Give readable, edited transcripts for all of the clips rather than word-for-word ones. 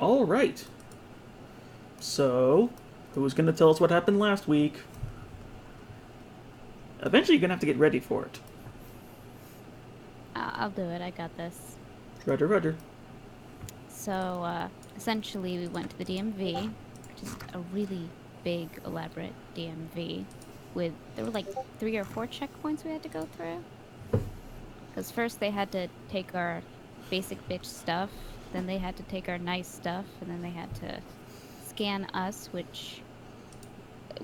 All right. So, who's going to tell us what happened last week? Eventually, you're going to have to get ready for it. I'll do it. I got this. Roger, roger. So, essentially, we went to the DMV, just a really big, elaborate DMV there were like 3 or 4 checkpoints we had to go through. Because first they had to take our basic bitch stuff, then they had to take our nice stuff, and then they had to scan us, which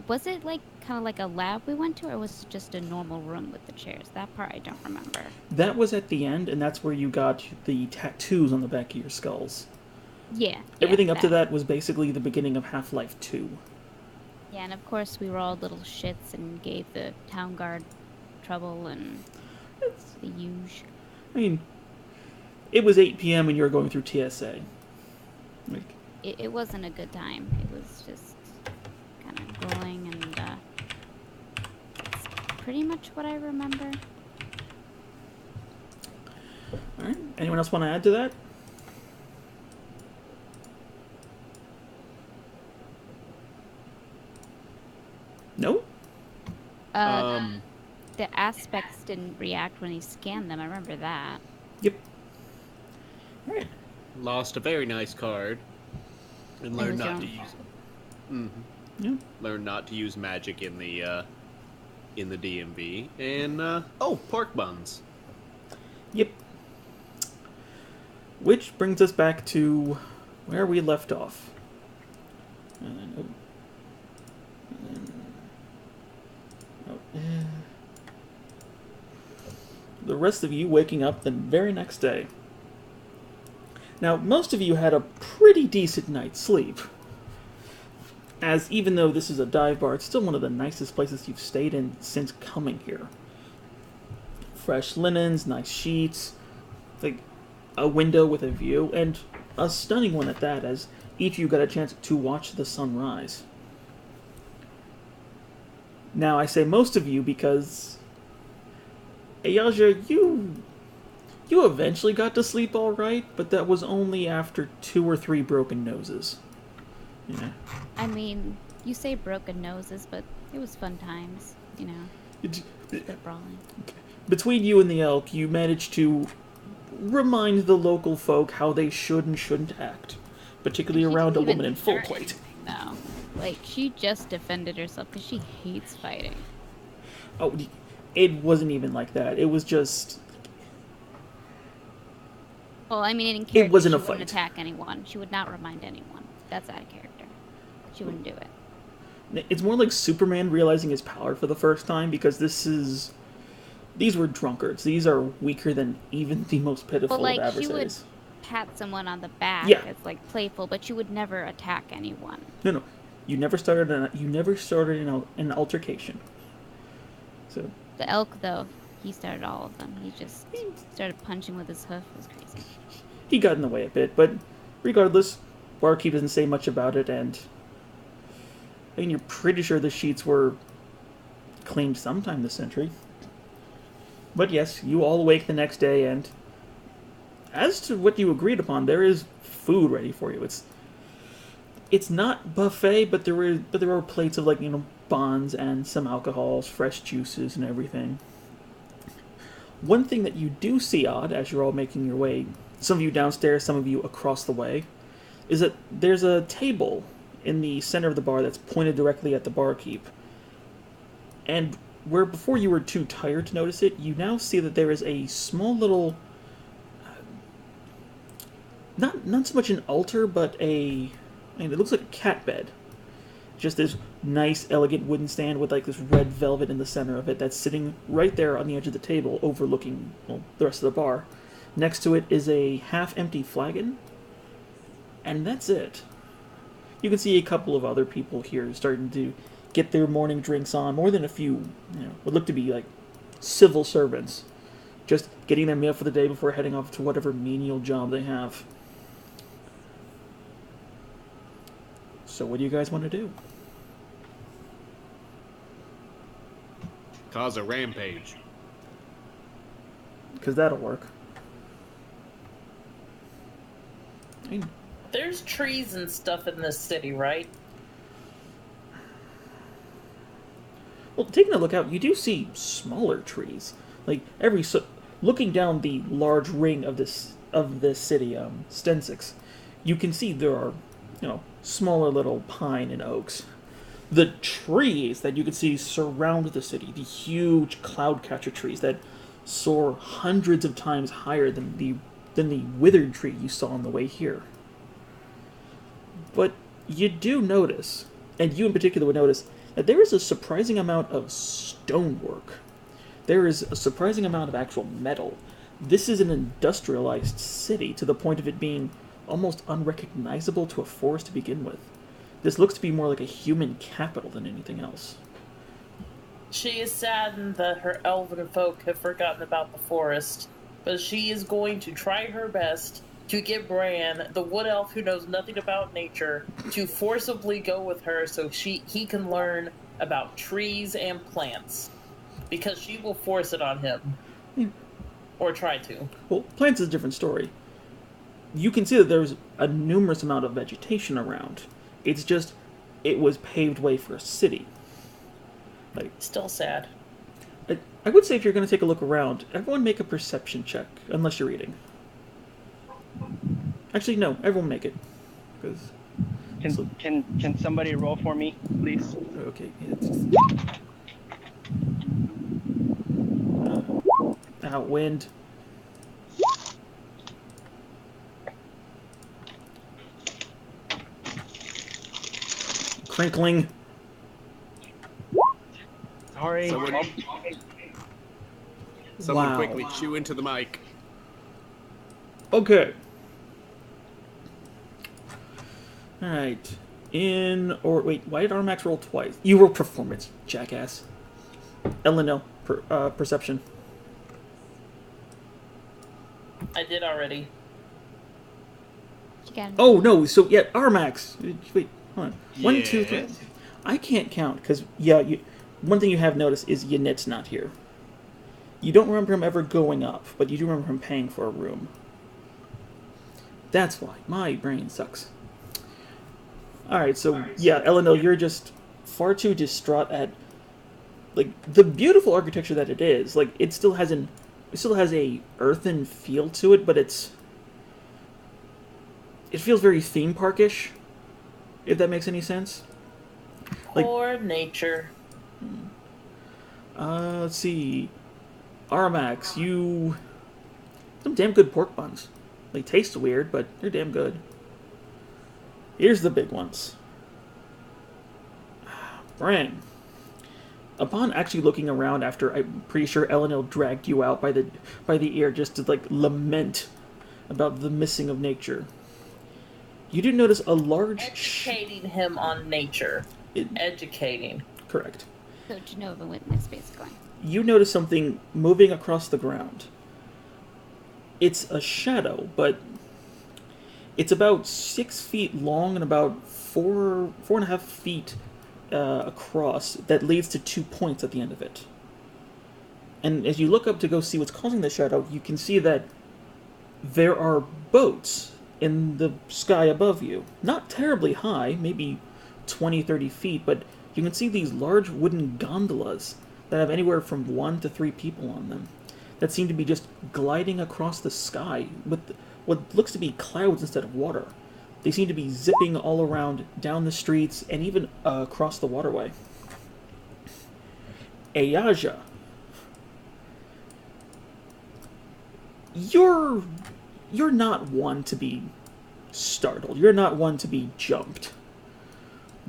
was it like kind of like a lab we went to, or was it just a normal room with the chairs? That part I don't remember. That was at the end, and that's where you got the tattoos on the back of your skulls. Yeah, yeah, Everything up to that. that was basically the beginning of Half-Life 2. Yeah, and of course we were all little shits and gave the town guard trouble and the huge. I mean, it was 8 p.m. and you were going through TSA. Like, It wasn't a good time. It was just kind of grueling, and that's pretty much what I remember. all right. Anyone else want to add to that? No? Uh, Um, the aspects didn't react when he scanned them. I remember that. Yep. All right. Lost a very nice card and It learned was your not to own use fault. it. Yeah. Learned not to use magic in the DMV. And pork buns. Yep. Which brings us back to where we left off. And then, the rest of you waking up the very next day. Now, most of you had a pretty decent night's sleep. As even though this is a dive bar, it's still one of the nicest places you've stayed in since coming here. Fresh linens, nice sheets, like a window with a view, and a stunning one at that, as each of you got a chance to watch the sun rise. Now, I say most of you because Ayaja, you eventually got to sleep all right, but that was only after 2 or 3 broken noses. Yeah. I mean, you say broken noses, but it was fun times, you know, It- spit brawling. Between you and the elk, you managed to remind the local folk how they should and shouldn't act, And particularly she around didn't a even woman in full start plate. anything, though. Like, she just defended herself because she hates fighting. Oh, it wasn't even like that. It was just. Well, I mean, in It character, wasn't a she wouldn't fight. attack anyone. She would not remind anyone. That's out of character. She wouldn't do it. It's more like Superman realizing his power for the first time because this is. These were drunkards. These are weaker than even the most Well, pitiful of like, she would adversaries. pat someone on the back Yeah. as, like, playful, but she would never attack anyone. No, no. You never started an altercation. So The elk, though, he started all of them. He just started punching with his hoof. It was crazy. he got in the way a bit, but regardless, Barkeep doesn't say much about it, and I mean, you're pretty sure the sheets were cleaned sometime this century. But yes, you all awake the next day, and as to what you agreed upon, there is food ready for you. It's not buffet, but there are plates of buns and some alcohols, fresh juices, and everything. One thing that you do see odd as you're all making your way, some of you downstairs, some of you across the way, is that there's a table in the center of the bar that's pointed directly at the barkeep. And where before you were too tired to notice it, you now see that there is a small little, not so much an altar, but it looks like a cat bed. Just this nice, elegant wooden stand with like this red velvet in the center of it that's sitting right there on the edge of the table, overlooking the rest of the bar. Next to it is a half-empty flagon, and that's it. You can see a couple of other people here starting to get their morning drinks on. More than a few, would look to be like civil servants, just getting their meal for the day before heading off to whatever menial job they have. So, what do you guys want to do? Cause a rampage. Because that'll work. I mean, There's trees and stuff in this city, right? Well, taking a look out, you do see smaller trees. Like looking down the large ring of this city, Stensix, you can see there are, smaller little pine and oaks. The trees that you can see surround the city, the huge cloudcatcher trees that soar hundreds of times higher than the withered tree you saw on the way here. But you do notice, and you in particular would notice, that there is a surprising amount of stonework. There is a surprising amount of actual metal. This is an industrialized city to the point of it being almost unrecognizable to a forest to begin with. This looks to be more like a human capital than anything else. She is saddened that her elven folk have forgotten about the forest, but she is going to try her best to get Bran, the wood elf who knows nothing about nature, to forcibly go with her so he can learn about trees and plants. Because she will force it on him. Yeah. Or try to. Well, plants is a different story. You can see that there's a numerous amount of vegetation around. It's just, it was paved way for a city. Still sad. I would say if you're going to take a look around, everyone make a perception check, unless you're reading. Actually, no, everyone make it. Because Can somebody roll for me, please? okay, wind. Crinkling. Sorry. Someone Wow. quickly chew into the mic. Okay. Alright. Wait, why did Armax roll twice? You roll performance, jackass. Eleno, perception. I did already. You got Oh, no, so, yeah, Armax. Wait, hold on. 1, 2, 3. Yes. I can't count, because, one thing you have noticed is Yanit's not here. You don't remember him ever going up, but you do remember him paying for a room. That's why. My brain sucks. Alright, so, yeah, Eleanor, you're just far too distraught at, the beautiful architecture that it is. It still has a earthen feel to it, but it feels very theme parkish, if that makes any sense. Poor nature. Let's see. Armax, some damn good pork buns. They taste weird, but they're damn good. Here's the big ones. Bran. Upon actually looking around after, I'm pretty sure Eleanor dragged you out by the ear just to, lament about the missing of nature. You do notice a large... Educating him on nature. Educating. Correct. So Genova Witness, basically. You notice something moving across the ground. It's a shadow, but it's about 6 feet long and about 4.5 feet across that leads to 2 points at the end of it. And as you look up to go see what's causing the shadow, you can see that there are boats in the sky above you. Not terribly high, maybe 20, 30 feet, but you can see these large wooden gondolas that have anywhere from 1 to 3 people on them that seem to be just gliding across the sky with what looks to be clouds instead of water. They seem to be zipping all around down the streets and even across the waterway. Ayaja. You're not one to be startled. You're not one to be jumped.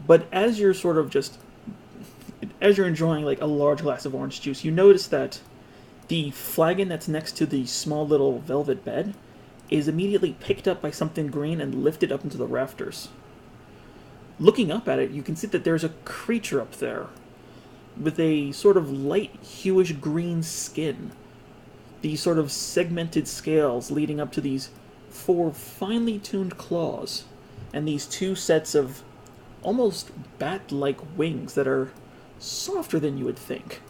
But as you're enjoying a large glass of orange juice, you notice that the flagon that's next to the small little velvet bed is immediately picked up by something green and lifted up into the rafters. Looking up at it, you can see that there's a creature up there with a sort of light hueish green skin. These sort of segmented scales leading up to these 4 finely tuned claws and these 2 sets of almost bat-like wings that are softer than you would think.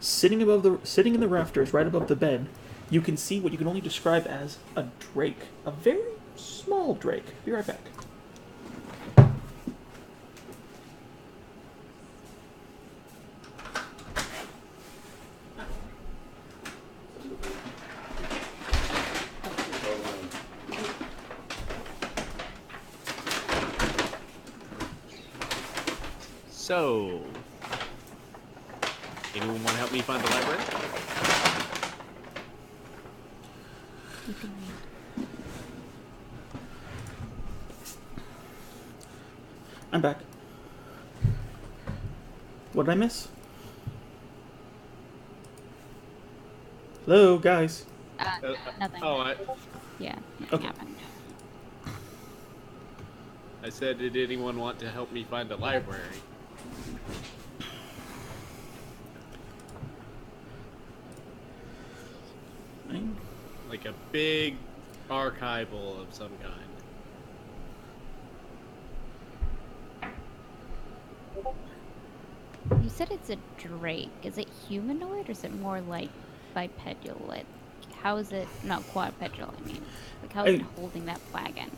Sitting in the rafters right above the bed, you can see what you can only describe as a drake. A very small drake. Be right back. So, anyone want to help me find the library? You can read. I'm back. What did I miss? Hello, guys. Nothing. Oh, Yeah, nothing Okay. happened. I said, did anyone want to help me find the library? Like a big archival of some kind. You said it's a drake. Is it humanoid or is it more like bipedal? Like, how is it not quadrupedal? I mean, like how is it holding that flagon?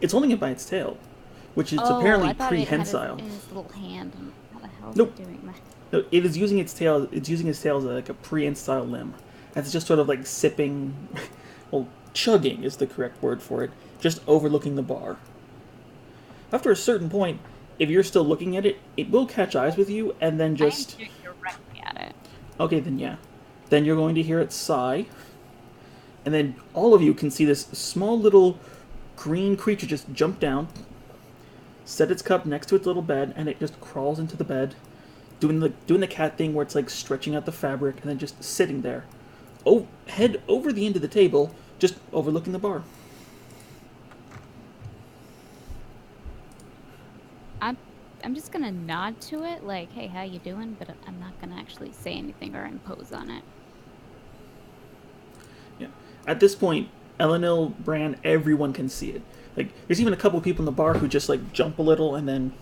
It's holding it by its tail, which is Oh, apparently I thought it had prehensile. in its little hand. And how the hell is Nope. it doing that? No, it is using its tail. It's using its tail as like a prehensile limb. And it's just sort of like sipping, well, chugging is the correct word for it, just overlooking the bar. After a certain point, if you're still looking at it, it will catch eyes with you, and then just... I am staring directly at it. Okay, then yeah. Then you're going to hear it sigh, and then all of you can see this small little green creature just jump down, set its cup next to its little bed, and it just crawls into the bed, doing the cat thing where it's like stretching out the fabric, and then just sitting there. Oh, head over the end of the table, just overlooking the bar. I'm just gonna nod to it, like, hey, how you doing? But I'm not gonna actually say anything or impose on it. Yeah. At this point, Elenil, Bran, everyone can see it. Like, there's even a couple of people in the bar who just like jump a little and then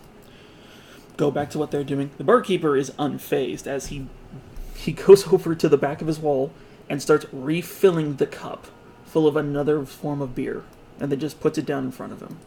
go back to what they're doing. The barkeeper is unfazed as he goes over to the back of his wall and starts refilling the cup full of another form of beer, and then just puts it down in front of him.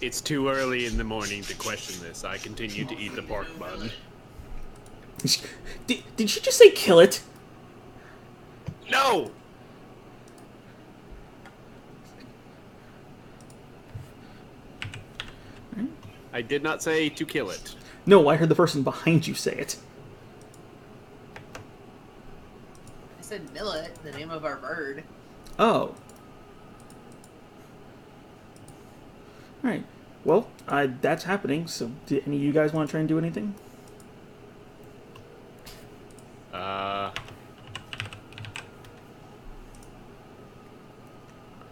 It's too early in the morning to question this. I continue to eat the pork bun. Did you just say kill it? No! I did not say to kill it. No, I heard the person behind you say it. I said millet, the name of our bird. Oh. Alright. Well, that's happening, so do any of you guys want to try and do anything?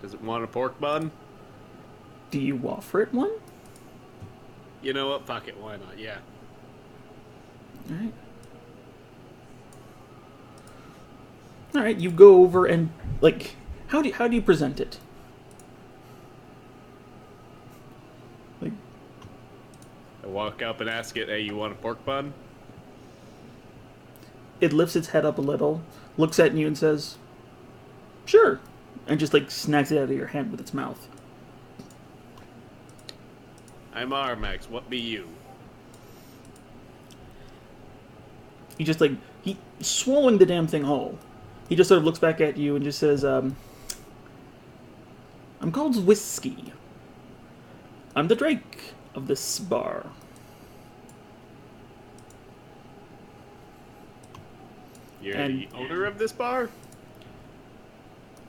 Does it want a pork bun? Do you offer it one? You know what? Fuck it. Why not? Yeah. Alright. Alright, you go over and, like, how do you present it? Like, I walk up and ask it, hey, you want a pork bun? it lifts its head up a little, looks at you and says, sure, and just, like, snacks it out of your hand with its mouth. I'm Armax. What be you? He just, like, he swallowing the damn thing whole. He just sort of looks back at you and just says, I'm called Whiskey. I'm the Drake of this bar. You're And- the owner of this bar?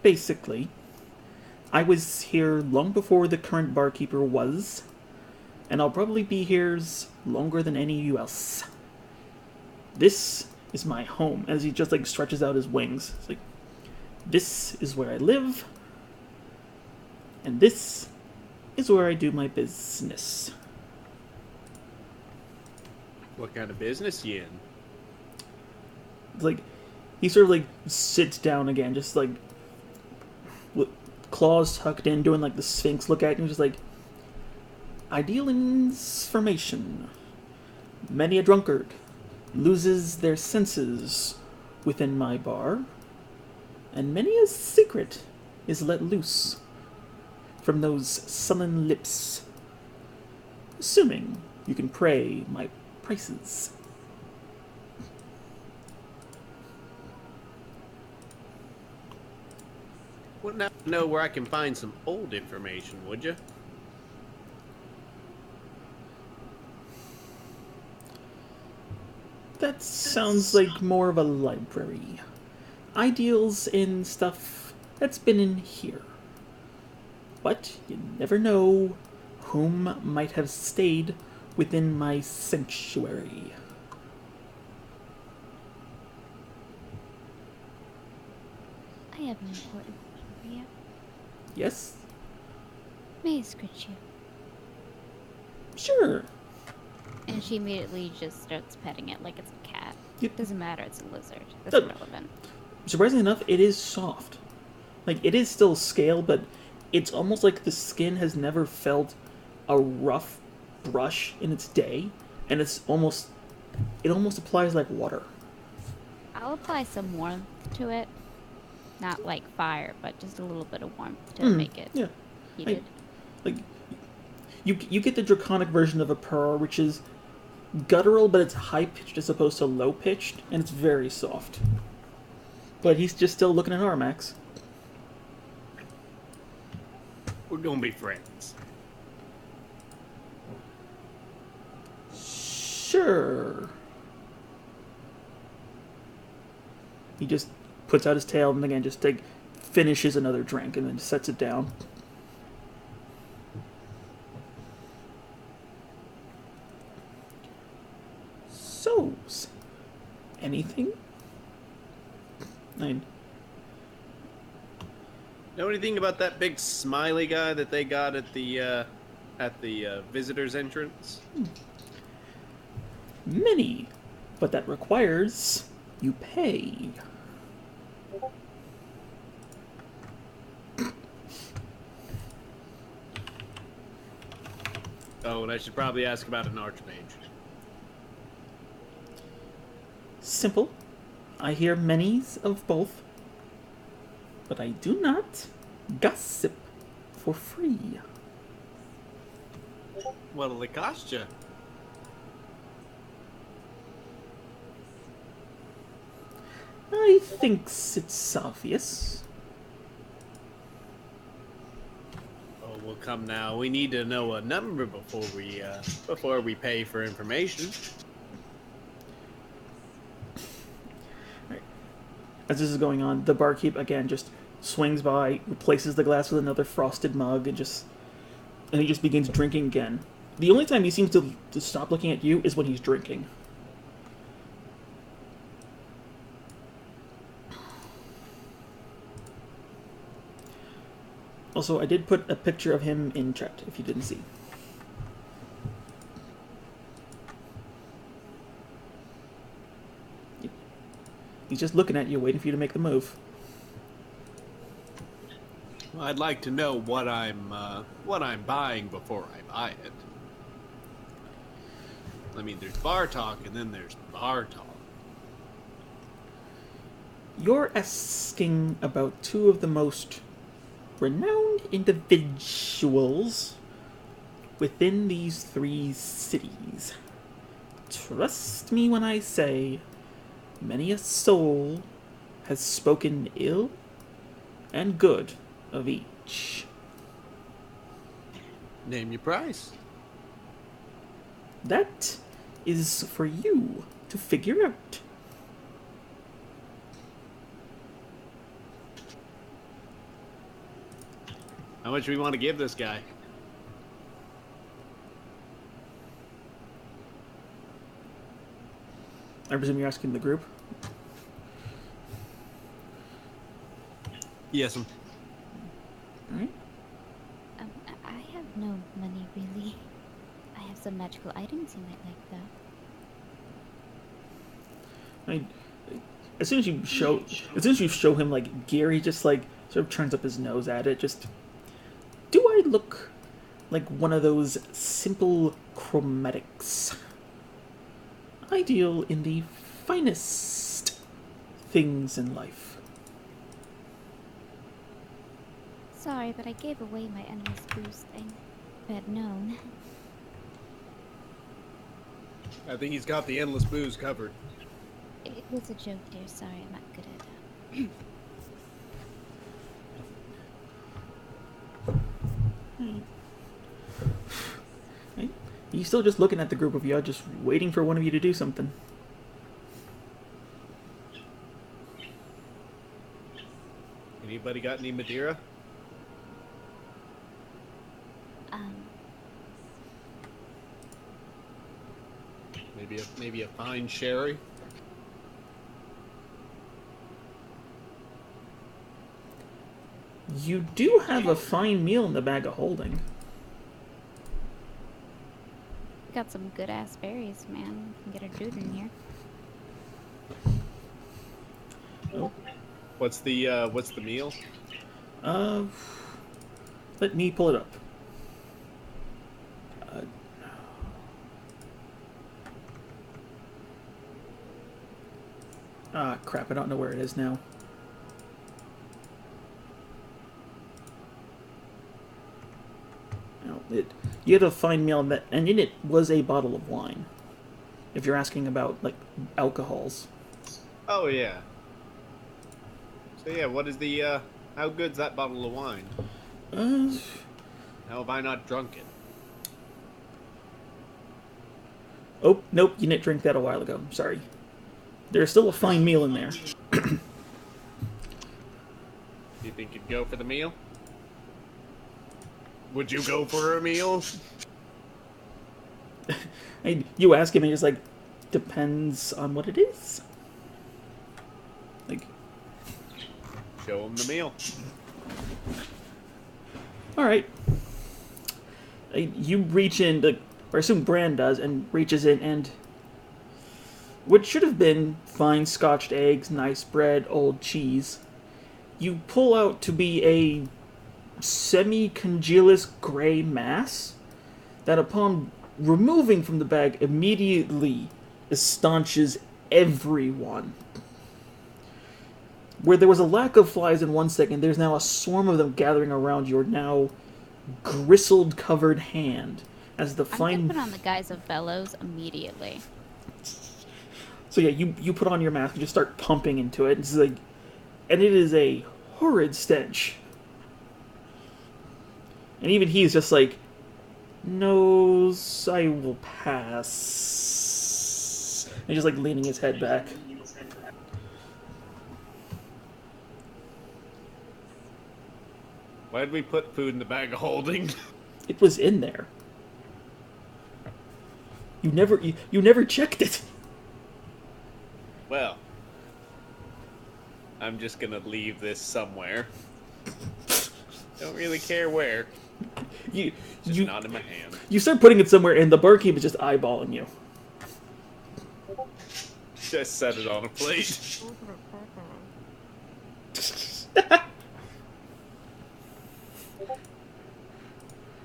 Basically, I was here long before the current barkeeper was, and I'll probably be here longer than any of you else. This is my home, as he just, like, stretches out his wings. It's like, this is where I live, and this is where I do my business. What kind of business you in? It's like, he sort of, like, sits down again, just, like, with claws tucked in, doing, like, the Sphinx look at you, just like, Ideal information. Many a drunkard loses their senses within my bar, and many a secret is let loose from those sullen lips, assuming you can pray my prices. Wouldn't have to know where I can find some old information, would you? That sounds like more of a library. Ideals in stuff that's been in here. But you never know whom might have stayed within my sanctuary. I have an important question for you. Yes? May I scratch you? Sure. And she immediately just starts petting it like it's a cat. Yep. Doesn't matter, it's a lizard. That's Doesn't- irrelevant. Surprisingly enough, it is soft. Like, it is still scale, but it's almost like the skin has never felt a rough brush in its day, and it almost applies like water. I'll apply some warmth to it. Not like fire, but just a little bit of warmth to Mm, make it yeah. heated. Like, you get the draconic version of a purr, which is guttural, but it's high-pitched as opposed to low-pitched, and it's very soft. But he's just still looking at Armax. We're gonna be friends. Sure. He just puts out his tail and again just finishes another drink and then sets it down. So, anything? Know anything about that big smiley guy that they got at the visitors entrance? Many, but that requires you pay. Oh, and I should probably ask about an archmage. Simple. I hear many's of both, but I do not gossip for free. What'll it cost you? I thinks it's obvious. Oh, well, come now. We need to know a number before we pay for information. As this is going on, the barkeep again just swings by, replaces the glass with another frosted mug, and he just begins drinking again. The only time he seems to stop looking at you is when he's drinking. Also, I did put a picture of him in chat, if you didn't see. He's just looking at you, waiting for you to make the move. Well, I'd like to know what I'm buying before I buy it. I mean, there's bar talk, and then there's bar talk. You're asking about two of the most renowned individuals within these 3 cities. Trust me when I say, many a soul has spoken ill and good of each. Name your price. That is for you to figure out. How much do we want to give this guy? I presume you're asking the group? Yes. Alright. I have no money, really. I have some magical items you might like, though. I mean, as soon as you show him like gear, he just like sort of turns up his nose at it. Just, do I look like one of those simple chromatics. Ideal in the finest things in life. Sorry, but I gave away my endless booze thing. If I had known. I think he's got the endless booze covered. It was a joke, dear. Sorry, I'm not good at He's still just looking at the group of you, just waiting for one of you to do something. Anybody got any Madeira? Um, Maybe a fine sherry. You do have a fine meal in the bag of holding. got some good ass berries, man. We can get our food in here. Oh. What's the meal? Let me pull it up. Crap, I don't know where it is now. No, you had a fine meal, and in it was a bottle of wine. If you're asking about, like, alcohols. Oh, yeah. So, yeah, what is the, how good's that bottle of wine? How have I not drunk it? Oh, nope, you didn't drink that a while ago. Sorry. There's still a fine meal in there. Do you think you'd go for the meal? Would you go for a meal? You ask him, and he's like, depends on what it is. Like, Show him the meal. alright. You reach in, or I assume Bran does, and reaches in, and what should have been fine scotched eggs, nice bread, old cheese, you pull out to be a semi-congealous gray mass that, upon removing from the bag, immediately staunches everyone. Where there was a lack of flies in 1 second, there's now a swarm of them gathering around your now gristled-covered hand as the I'm fine... gonna put on the guise of bellows immediately. So yeah, you put on your mask and just start pumping into it. It's like, and it is a horrid stench. And even he's just like, no, I will pass. And just like leaning his head back. Why did we put food in the bag of holding? It was in there. You never checked it. Well, I'm just gonna leave this somewhere. Don't really care where. Just not in my hand. You start putting it somewhere, and the barkeep is just eyeballing you. Just set it on a plate.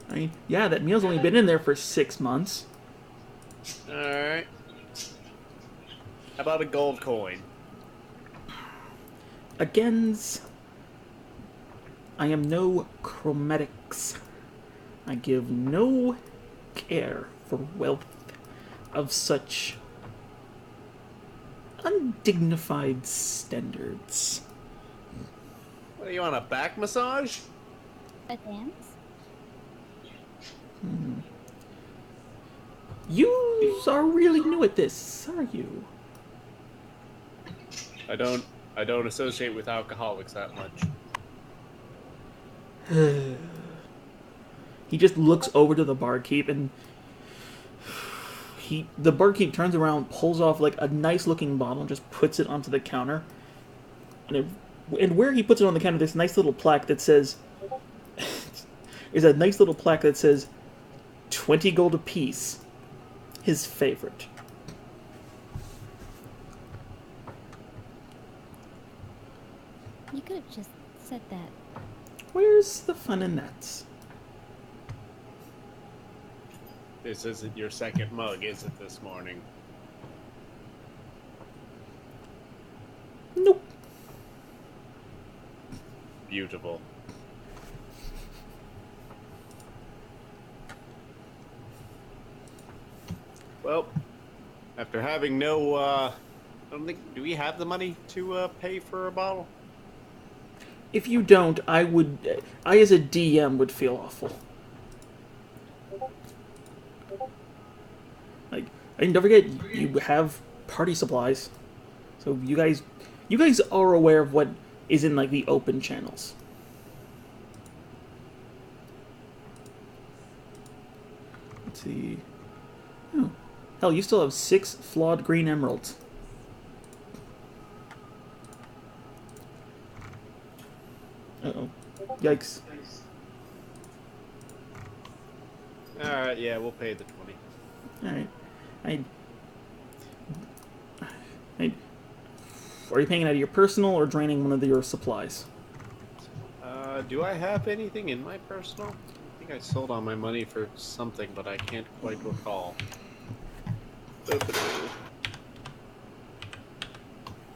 I mean, yeah, that meal's only been in there for 6 months. Alright. How about a gold coin? Agains, I am no chromatics. I give no care for wealth of such undignified standards. What do you want, a back massage? A dance? You are really new at this, are you? I don't associate with alcoholics that much. He just looks over to the barkeep, and the barkeep turns around, pulls off like a nice looking bottle, and just puts it onto the counter. And where he puts it on the counter, there's a nice little plaque that says, is a nice little plaque that says 20 gold apiece. His favorite. You could have just said that. Where's the fun in that? This isn't your second mug, is it, this morning? Nope. Beautiful. Well, after having no, I don't think, do we have the money to pay for a bottle? If you don't, I as a DM would feel awful. Like, and don't forget, you have party supplies, so you guys are aware of what is in like the open channels. Let's see. Oh, hell, you still have 6 flawed green emeralds. Uh-oh. Yikes. Alright, yeah, we'll pay the 20. Alright. Are you paying it out of your personal or draining one of your supplies? Do I have anything in my personal? I think I sold all my money for something, but I can't quite recall.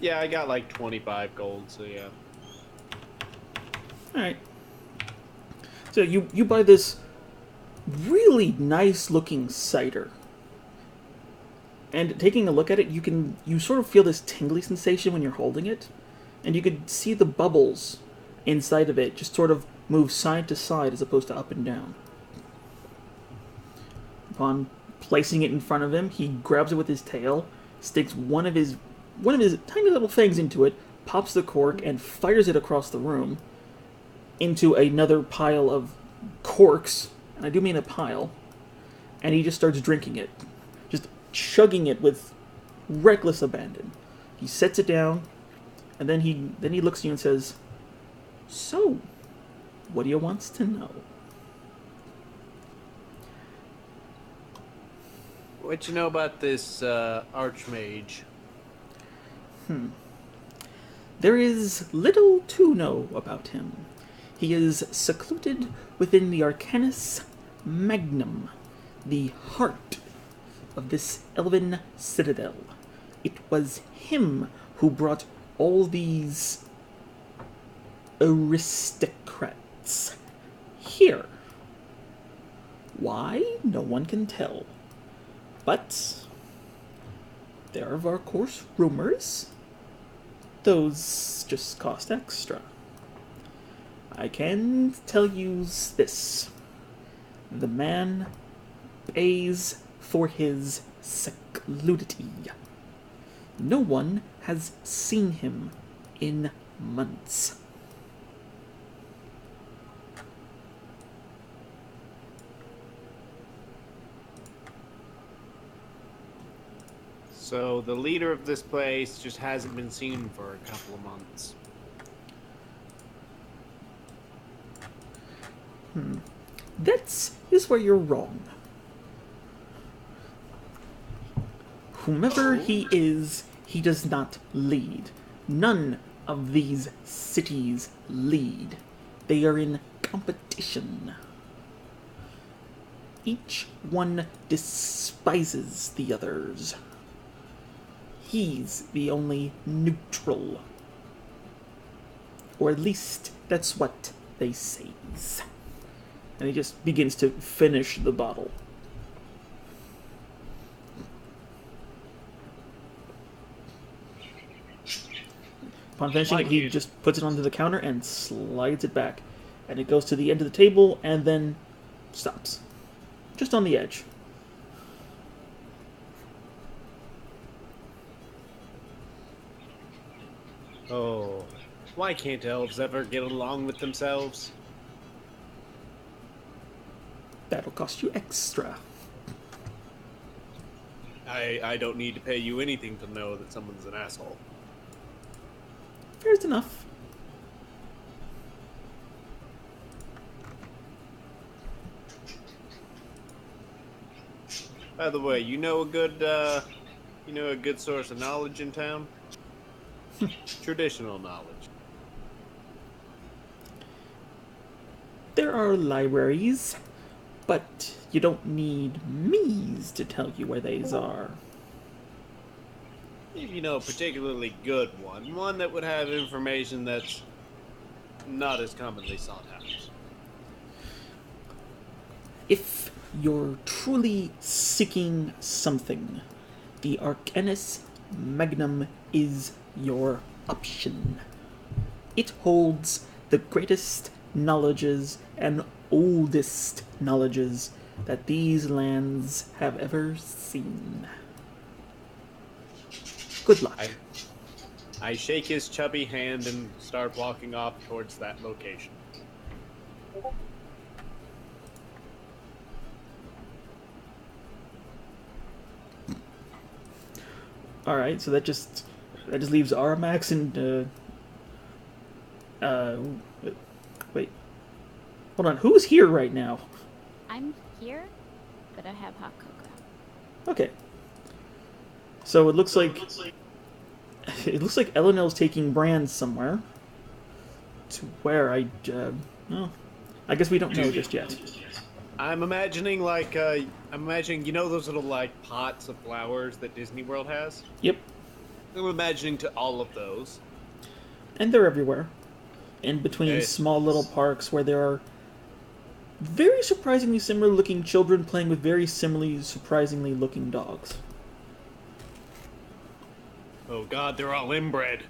Yeah, I got like 25 gold, so yeah. Alright. So you buy this really nice looking cider. And taking a look at it, you sort of feel this tingly sensation when you're holding it. And you could see the bubbles inside of it just sort of move side to side as opposed to up and down. Upon placing it in front of him, he grabs it with his tail, sticks one of his tiny little fangs into it, pops the cork, and fires it across the room into another pile of corks, and I do mean a pile, and he just starts drinking it. Just chugging it with reckless abandon. He sets it down, and then he looks at you and says, "So, what do you wants to know?" What you know about this archmage? There is little to know about him. He is secluded within the Arcanus Magnum, the heart of this elven citadel. It was him who brought all these aristocrats here. Why? No one can tell. But there are, of course, rumors. Those just cost extra. I can tell you this. The man pays for his secludity. No one has seen him in months. So the leader of this place just hasn't been seen for a couple of months. That is where you're wrong. Whomever he is, he does not lead. None of these cities lead. They are in competition. Each one despises the others. He's the only neutral. Or at least that's what they say. And he just begins to finish the bottle. Upon finishing it, he just puts it onto the counter and slides it back. And it goes to the end of the table and then stops. Just on the edge. Oh, why can't elves ever get along with themselves? That'll cost you extra. I don't need to pay you anything to know that someone's an asshole. There's enough. By the way, you know a good source of knowledge in town? Traditional knowledge. There are libraries, But you don't need me's to tell you where these are. If you know a particularly good one that would have information that's not as commonly sought out. If you're truly seeking something, the Arcanus Magnum is your option. It holds the greatest knowledges and oldest knowledges that these lands have ever seen. Good luck. I shake his chubby hand and start walking off towards that location. All right, so that just leaves Armax and wait, hold on. Who's here right now? I'm here, but I have hot cocoa. Okay. So it looks like Elenel's taking Bran somewhere. To where well, I guess we don't know just yet. I'm imagining you know those little like pots of flowers that Disney World has? Yep. I'm imagining to all of those. And they're everywhere. In between small little parks where there are very surprisingly similar looking children playing with very similarly surprisingly looking dogs. Oh god, they're all inbred.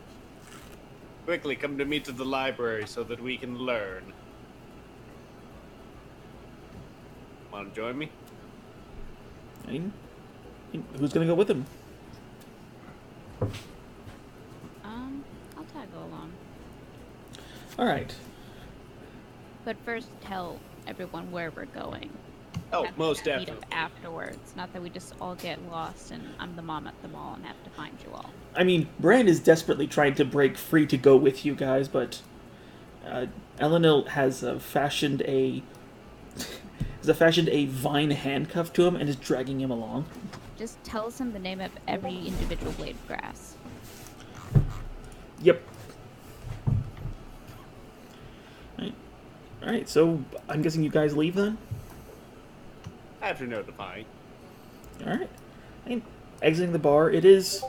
Quickly come to me to the library so that we can learn. Want to join me? Who's gonna go with him? I'll tag along. All right. But first, tell everyone where we're going. Oh, Have to most meet up definitely. afterwards. Not that we just all get lost and I'm the mom at the mall and have to find you all. I mean, Bran is desperately trying to break free to go with you guys, but Elenil has fashioned a vine handcuff to him and is dragging him along. Just tells him the name of every individual blade of grass. Yep. All right. So I'm guessing you guys leave then. After notifying. All right. And exiting the bar, it is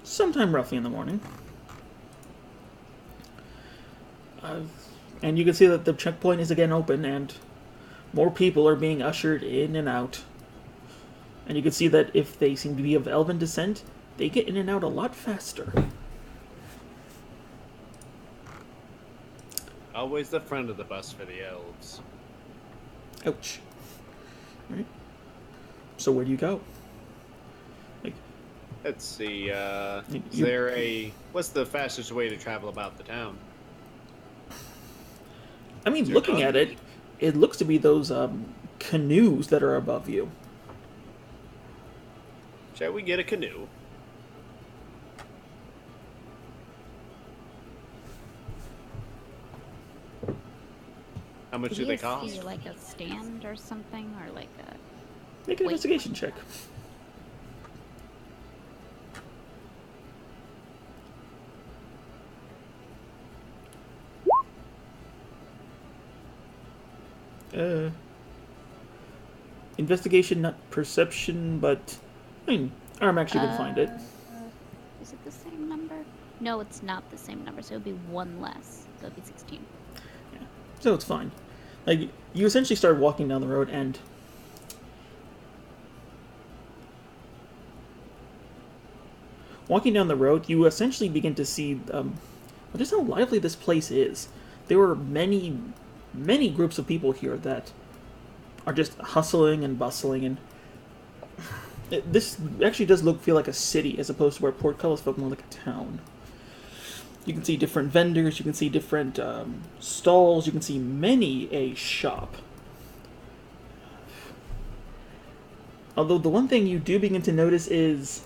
sometime roughly in the morning. And you can see that the checkpoint is again open, and more people are being ushered in and out. And you can see that if they seem to be of elven descent, they get in and out a lot faster. Always the front of the bus for the elves. Ouch. All right. So where do you go? Let's see, You- what's the fastest way to travel about the town? I mean, Is there looking at it, it looks to be those canoes that are above you. Shall we get a canoe? How much do they cost? See like a stand or something, or like a... Make an Wait. investigation check. Investigation, not perception, but I mean, Armax, you can find it. Is it the same number? No, it's not the same number, so it would be one less. So it would be 16. So it's fine. Like, you essentially start walking down the road, and walking down the road, you essentially begin to see just how lively this place is. There are many, many groups of people here that are just hustling and bustling, and this actually does feel like a city as opposed to where Portcullis felt more like a town. You can see different vendors, you can see different stalls, you can see many a shop. Although the one thing you do begin to notice is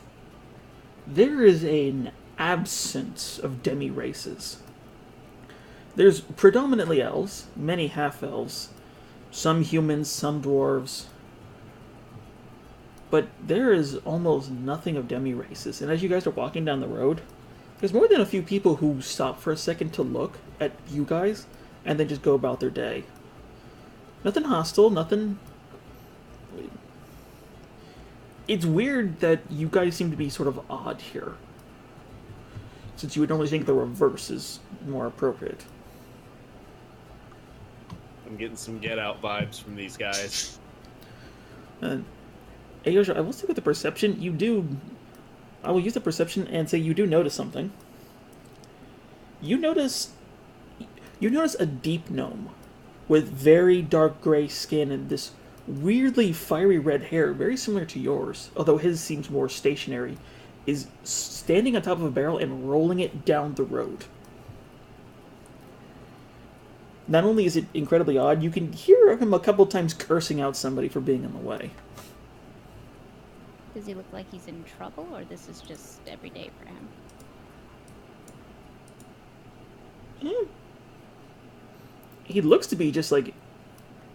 there is an absence of demi-races. There's predominantly elves, many half-elves, some humans, some dwarves, but there is almost nothing of demi-races. And as you guys are walking down the road, there's more than a few people who stop for a second to look at you guys and then just go about their day. Nothing hostile, nothing it's weird that you guys seem to be sort of odd here. Since you would normally think the reverse is more appropriate. I'm getting some Get Out vibes from these guys. Aosha, I will say with the perception, you do... I will use the perception and say you do notice something. You notice a deep gnome with very dark gray skin and this weirdly fiery red hair, very similar to yours, although his seems more stationary, is standing on top of a barrel and rolling it down the road. Not only is it incredibly odd, you can hear him a couple times cursing out somebody for being in the way. Does he look like he's in trouble, or this is just every day for him? He looks to be just, like,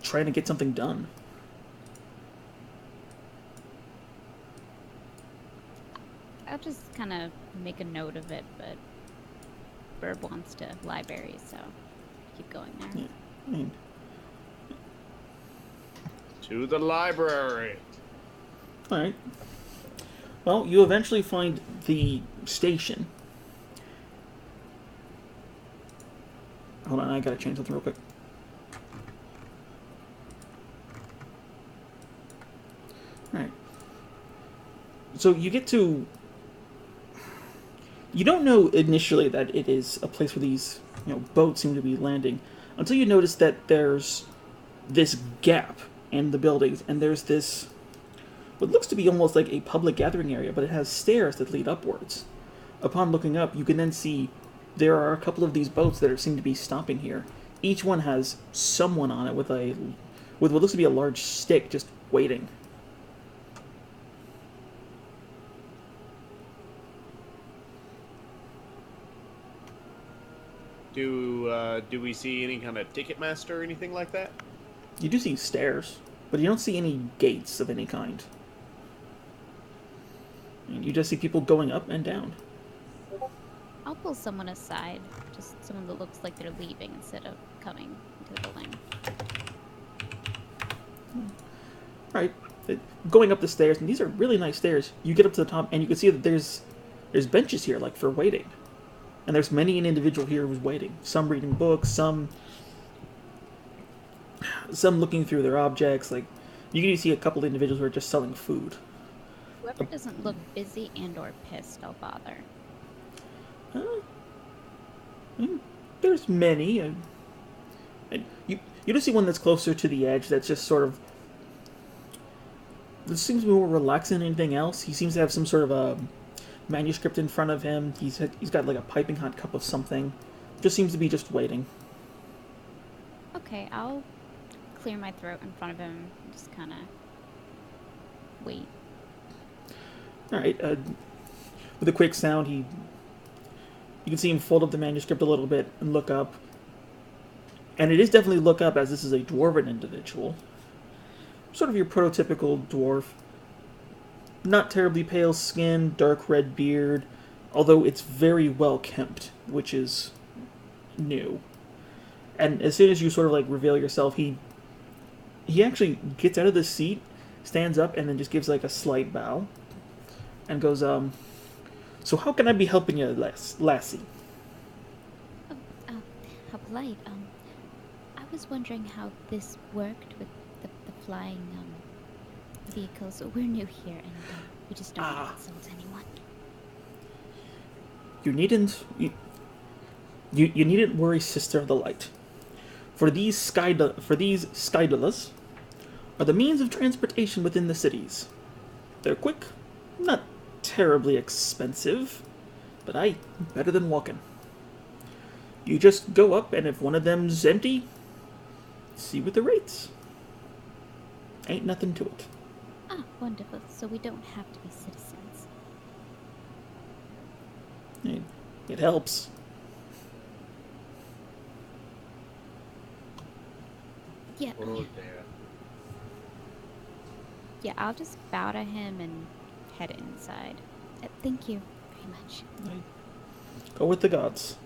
trying to get something done. I'll just kind of make a note of it, but Burb wants to library, so keep going there. Yeah. I mean, To the library. alright. Well, you eventually find the station. Hold on, I gotta change something real quick. Alright. So you get to... You don't know initially that it is a place where these, boats seem to be landing, until you notice that there's this gap in the buildings, and there's this... what looks to be almost like a public gathering area, but it has stairs that lead upwards. Upon looking up, you can then see there are a couple of these boats that seem to be stopping here. Each one has someone on it with what looks to be a large stick just waiting. Do we see any kind of ticket master or anything like that? You do see stairs, but you don't see any gates of any kind. And you just see people going up and down. I'll pull someone aside, just someone that looks like they're leaving instead of coming into the building. Right. Going up the stairs, and these are really nice stairs. You get up to the top, and you can see that there's benches here, like, for waiting. And there's many an individual here who's waiting. Some reading books, some looking through their objects. Like, you can see a couple of individuals who are just selling food. Whoever doesn't look busy and or pissed, I'll bother. There's many. And you just see one that's closer to the edge that's just sort of... This seems to be more relaxed than anything else. He seems to have some sort of a manuscript in front of him. He's got like a piping hot cup of something. Just seems to be just waiting. Okay, I'll clear my throat in front of him and just kind of wait. Alright, with a quick sound, you can see him fold up the manuscript a little bit and look up. And it is definitely look up, as this is a dwarven individual. Sort of your prototypical dwarf. Not terribly pale skin, dark red beard, although it's very well kempt, which is new. And as soon as you sort of like reveal yourself, he actually gets out of the seat, stands up, and then just gives like a slight bow, and goes, so how can I be helping you, lassie? How polite. I was wondering how this worked with the flying, vehicles. We're new here, and we just don't want to insult anyone. You needn't worry, Sister of the Light. For these skydolas are the means of transportation within the cities. They're quick, not terribly expensive, but better than walking. You just go up, and if one of them's empty, see with the rates. Ain't nothing to it. Ah, wonderful. So we don't have to be citizens. It helps. Yeah. Oh, there. Yeah, I'll just bow to him and head inside. Thank you very much. Go with the gods.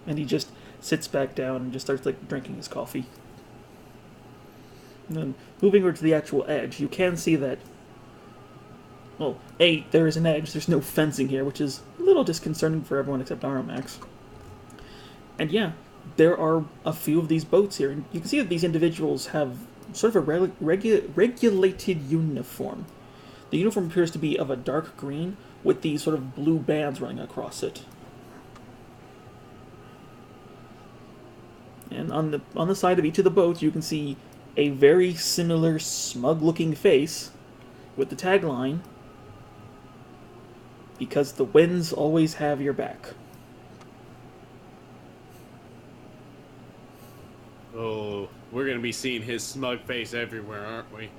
And he just sits back down and just starts like drinking his coffee. And then moving over to the actual edge, you can see that Well, A, there is an edge. There's no fencing here, which is a little disconcerting for everyone except Aramax. And yeah, there are a few of these boats here. And you can see that these individuals have sort of a regulated uniform. The uniform appears to be of a dark green with these sort of blue bands running across it. And on the side of each of the boats, you can see a very similar smug-looking face with the tagline, "Because the winds always have your back." Oh, we're gonna be seeing his smug face everywhere, aren't we?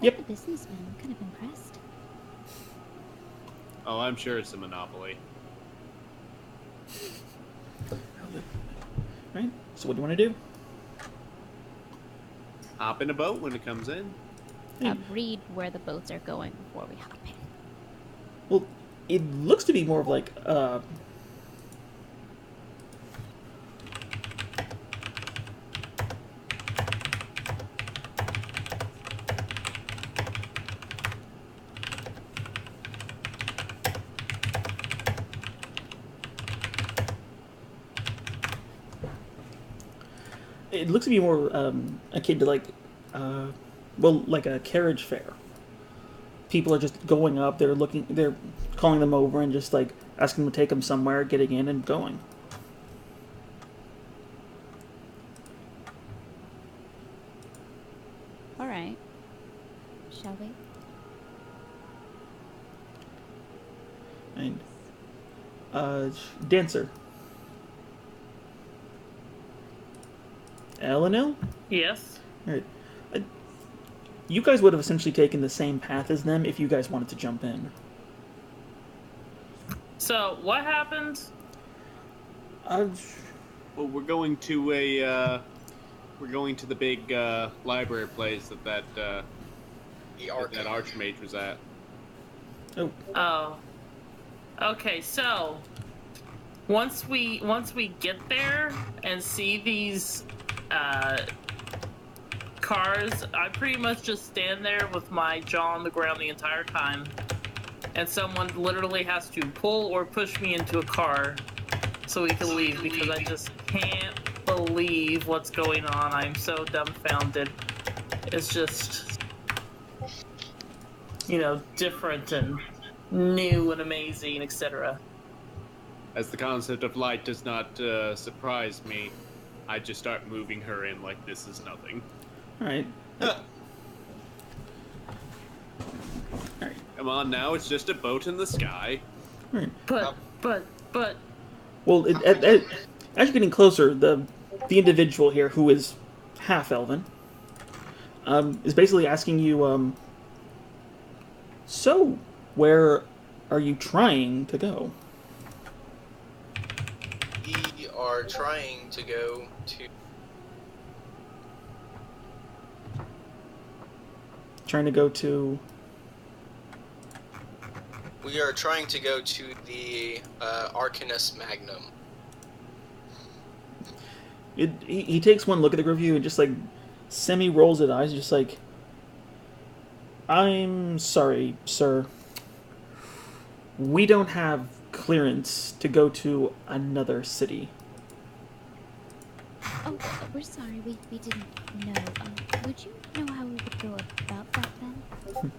Yep. Quite a businessman. I'm kind of impressed. Oh, I'm sure it's a monopoly. Right? So what do you want to do? Hop in a boat when it comes in. Read where the boats are going before we hop in. Well, it looks to be more of like it looks to be more akin to like well, like a carriage fair. People are just going up, they're calling them over and just like asking them to take them somewhere, getting in and going. All right. Shall we? And dancer. Elenil? Yes. Alright. You guys would have essentially taken the same path as them if you guys wanted to jump in. So what happened? Uh, Well, we're going to the big library place that Archmage was at. oh, Oh. Okay, so once we get there and see these cars, I pretty much just stand there with my jaw on the ground the entire time, and someone literally has to pull or push me into a car so we can leave, because I just can't believe what's going on. I'm so dumbfounded. It's just, different and new and amazing, etc. As the concept of light does not surprise me, I just start moving her in like this is nothing. alright. Alright. Come on now, it's just a boat in the sky. Alright. But Well, as you're getting closer, the individual here, who is half elven, is basically asking you, so, where are you trying to go? We are trying to go to. Trying to go to... We are trying to go to the Arcanus Magnum. He takes one look at the review and just, like, semi-rolls his eyes, just like, "I'm sorry, sir. We don't have clearance to go to another city." Oh, we're sorry. We didn't know. Would you know how we would go about that then?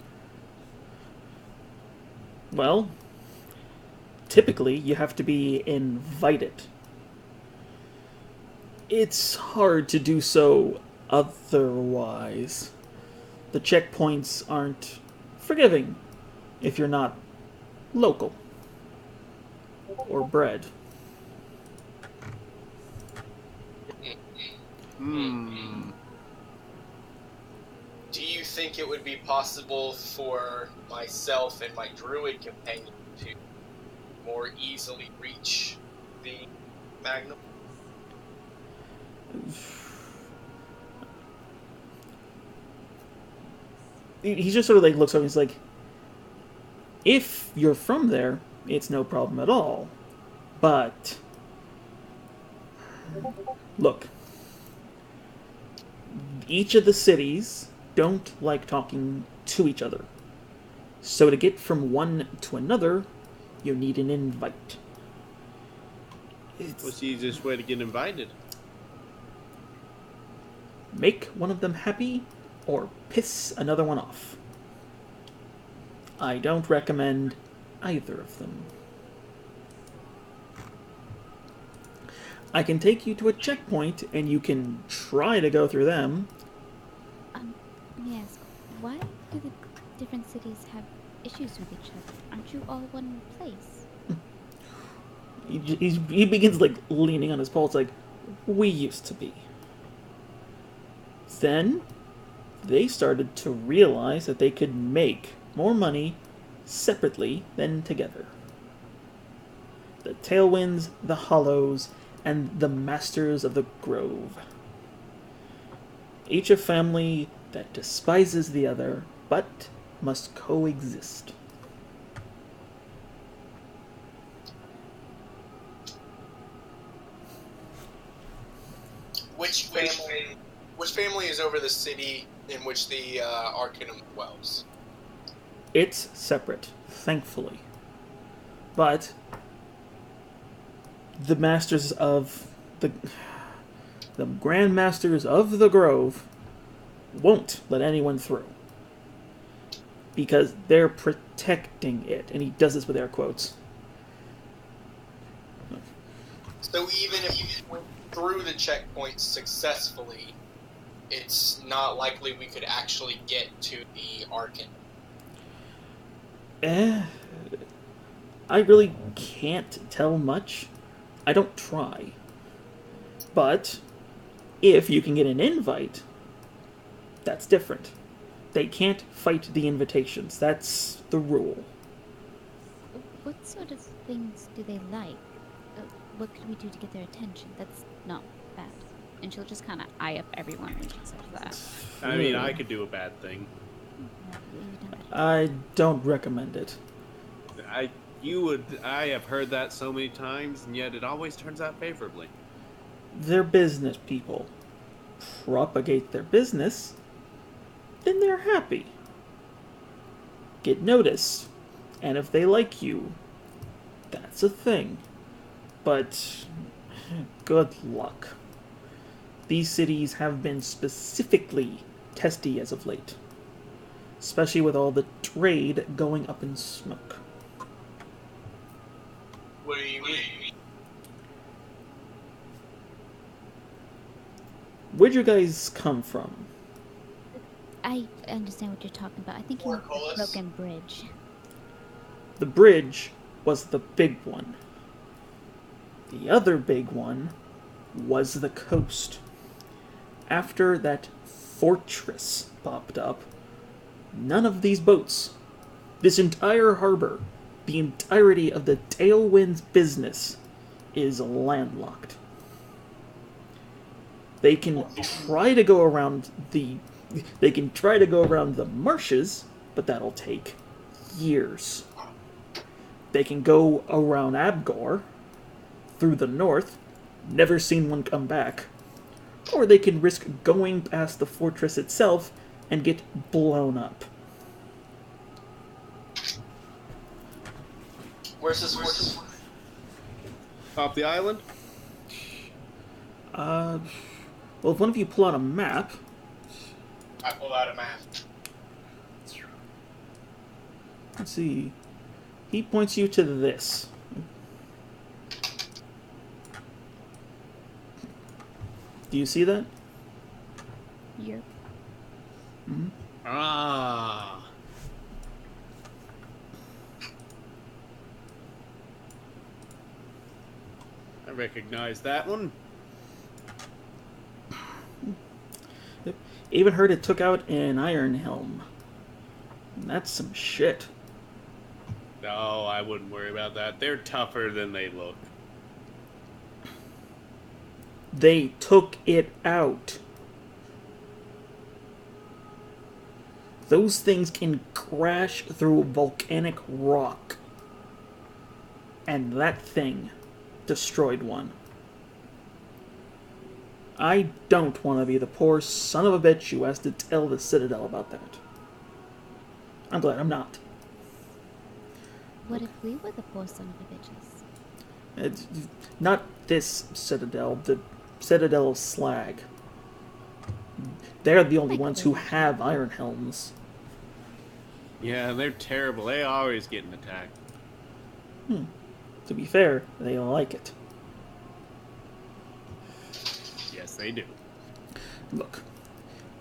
Well, typically you have to be invited. It's hard to do so otherwise. The checkpoints aren't forgiving if you're not local or bred. Do you think it would be possible for myself and my druid companion to more easily reach the Magnum? He just sort of like looks over and he's like, "If you're from there, it's no problem at all. But look, each of the cities don't like talking to each other. So to get from one to another, you need an invite. What's the easiest way to get invited? Make one of them happy, or piss another one off. I don't recommend either of them. I can take you to a checkpoint, and you can try to go through them. Yes. Why do the different cities have issues with each other? Aren't you all one place? He begins, like, leaning on his pulse, like, we used to be. Then, they started to realize that they could make more money separately than together. The Tailwinds, the Hollows, and the Masters of the Grove. Each a family that despises the other, but must coexist. Which family is over the city in which the Arcanum dwells? It's separate, thankfully. But the masters of the Grand Masters of the Grove won't let anyone through. Because they're protecting it. And he does this with air quotes. So even if you went through the checkpoint successfully, it's not likely we could actually get to the Arcanum. I really can't tell much. I don't try. But if you can get an invite, that's different. They can't fight the invitations. That's the rule. What sort of things do they like? What can we do to get their attention? That's not bad. And she'll just kind of eye up everyone when she says that. I mean, I could do a bad thing. No, you've done better. I don't recommend it. I have heard that so many times, and yet it always turns out favorably. They're business people. Propagate their business, then they're happy. Get noticed. And if they like you, that's a thing. But good luck. These cities have been specifically testy as of late. Especially with all the trade going up in smoke. What do you mean? Where'd you guys come from? I understand what you're talking about. I think you meant the Portcullis? broken bridge. The bridge was the big one. The other big one was the coast. After that fortress popped up, none of these boats, this entire harbor, the entirety of the TailWind's business is landlocked. They can try to go around the marshes, but that'll take years. They can go around Abgor through the north, never seen one come back. Or they can risk going past the fortress itself and get blown up. Where's this fortress? Off the island? Well, if one of you pull out a map, I pulled out a map. let's see. He points you to this. Do you see that? Yep. Ah. I recognize that one. Yep. Even heard it took out an Iron Helm. That's some shit. No, I wouldn't worry about that. They're tougher than they look. They took it out. Those things can crash through volcanic rock. And that thing destroyed one. I don't want to be the poor son of a bitch who has to tell the Citadel about that. I'm glad I'm not. What if we were the poor son of a bitches? It's not this citadel, the citadel of Slag. They're the only ones who have iron helms. Yeah, they're terrible. They always getting attacked. To be fair, they don't like it. Yes, they do. Look,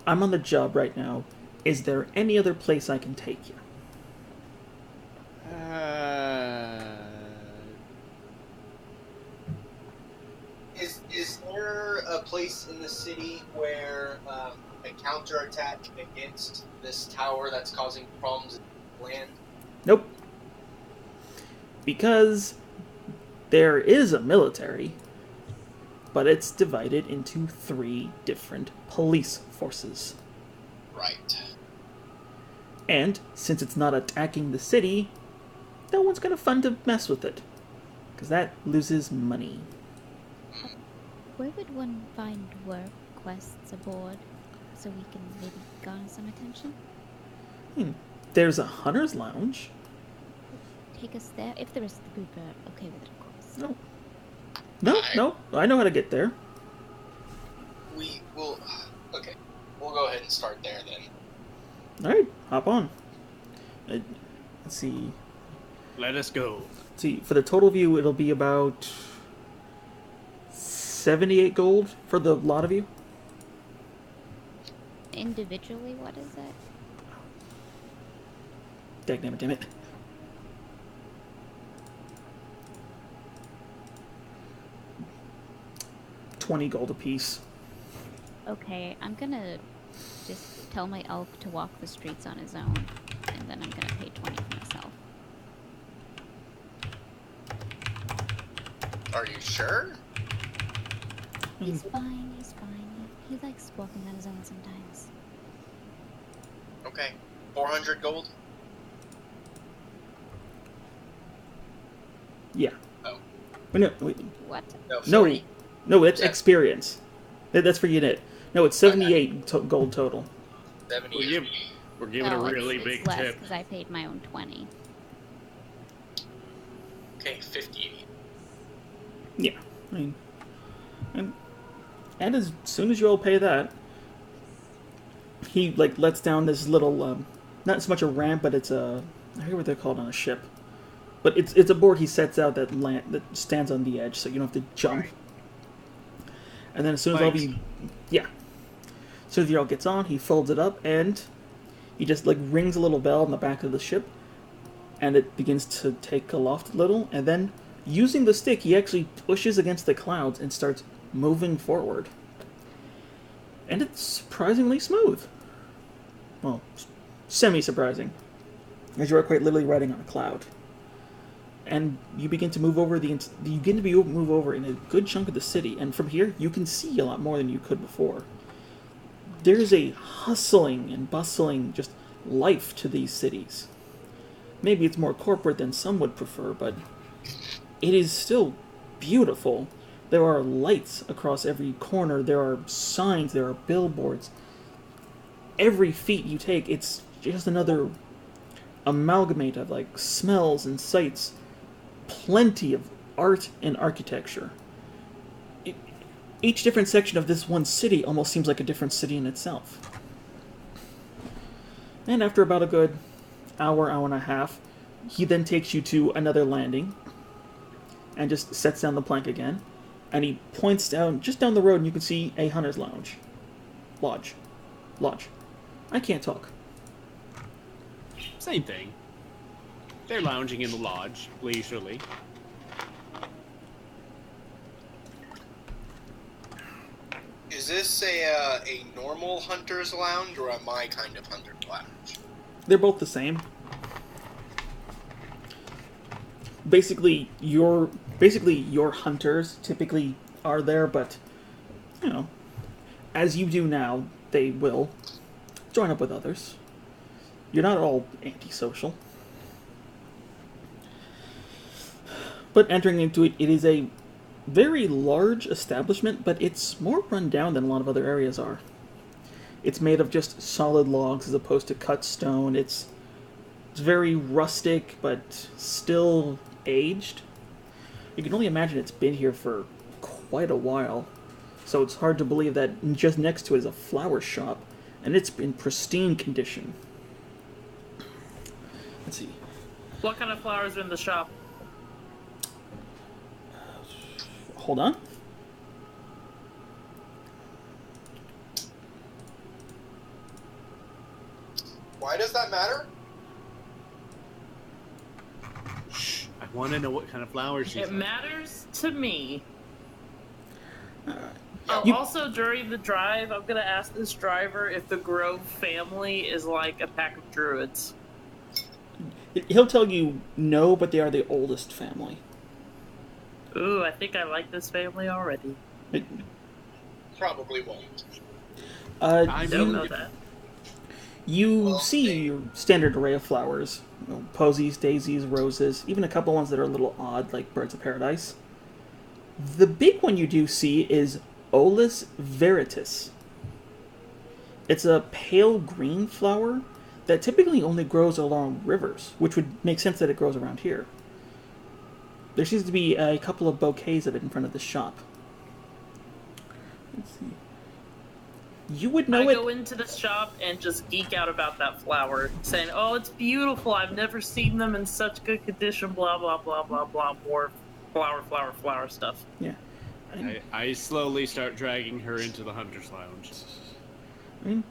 I'm on the job right now. Is there any other place I can take you? Is there a place in the city where a counterattack against this tower that's causing problems in land? Nope. Because there is a military, but it's divided into 3 different police forces. Right. And since it's not attacking the city, no one's gonna fund to mess with it. Because that loses money. Where would one find work quests aboard so we can maybe garner some attention? There's a hunter's lounge. Take us there if the rest of the group are okay with it, of course. No, I know how to get there. We will. Okay, we'll go ahead and start there then. Alright, hop on. Let's see. Let us go. See, for the total view, it'll be about 78 gold for the lot of you. Individually, what is it? Damn it. $20 gold apiece. Okay, I'm gonna just tell my elk to walk the streets on his own, and then I'm gonna pay 20 for myself. Are you sure? He's fine. He likes walking on his own sometimes. Okay. 400 gold? Yeah. Oh. Wait. What? No, 40. No, it's Yeah. experience. That's for unit. No, it's 78 gold total. 70. We're giving a really it's big less tip. because I paid my own 20. Okay, 50. Yeah. I mean, and as soon as you all pay that, he lets down this little not so much a ramp, but it's a, I forget what they're called on a ship, but it's a board he sets out that stands on the edge, so you don't have to jump. And then as soon as all of you, as soon as you all gets on, he folds it up and he just rings a little bell on the back of the ship, and it begins to take aloft a little, and then using the stick, he actually pushes against the clouds and starts moving forward. And it's surprisingly smooth. Well, semi-surprising, as you are quite literally riding on a cloud. And you begin to move over move over in a good chunk of the city, and from here you can see a lot more than you could before. There's a hustling and bustling just life to these cities. Maybe it's more corporate than some would prefer, but it is still beautiful. There are lights across every corner, there are signs, there are billboards. Every feet you take, it's just another amalgamate of smells and sights. Plenty of art and architecture. Each different section of this one city almost seems like a different city in itself. And after about a good hour and a half, he then takes you to another landing and just sets down the plank again. And he points just down the road, and you can see a hunter's lounge. Lodge. I can't talk. Same thing. They're lounging in the lodge, leisurely. Is this a normal hunter's lounge or a my kind of hunter's lounge? They're both the same. Basically, your hunters typically are there, but as you do now, they will join up with others. You're not all antisocial. But entering into it, it is a very large establishment, but it's more run down than a lot of other areas are. It's made of just solid logs as opposed to cut stone. It's It's very rustic, but still aged. You can only imagine it's been here for quite a while. So it's hard to believe that just next to it is a flower shop, and it's in pristine condition. Let's see. What kind of flowers are in the shop? Hold on. Why does that matter? I want to know what kind of flowers she's It matters to me. You- Also, during the drive, I'm gonna ask this driver if the Grove family is like a pack of druids. He'll tell you no, but they are the oldest family. Ooh, I think I like this family already. Probably won't. I Don't You, know that. you Well, see your standard array of flowers. You know, posies, daisies, roses, even a couple ones that are a little odd, like birds of paradise. The big one you do see is Olus veritas. It's a pale green flower that typically only grows along rivers, which would make sense that it grows around here. There seems to be a couple of bouquets of it in front of the shop. Let's see. You would know I it. go into the shop and just geek out about that flower, saying, "Oh, it's beautiful. I've never seen them in such good condition." Blah blah blah blah blah. More flower stuff. Yeah. I slowly start dragging her into the hunter's lounge. I mean,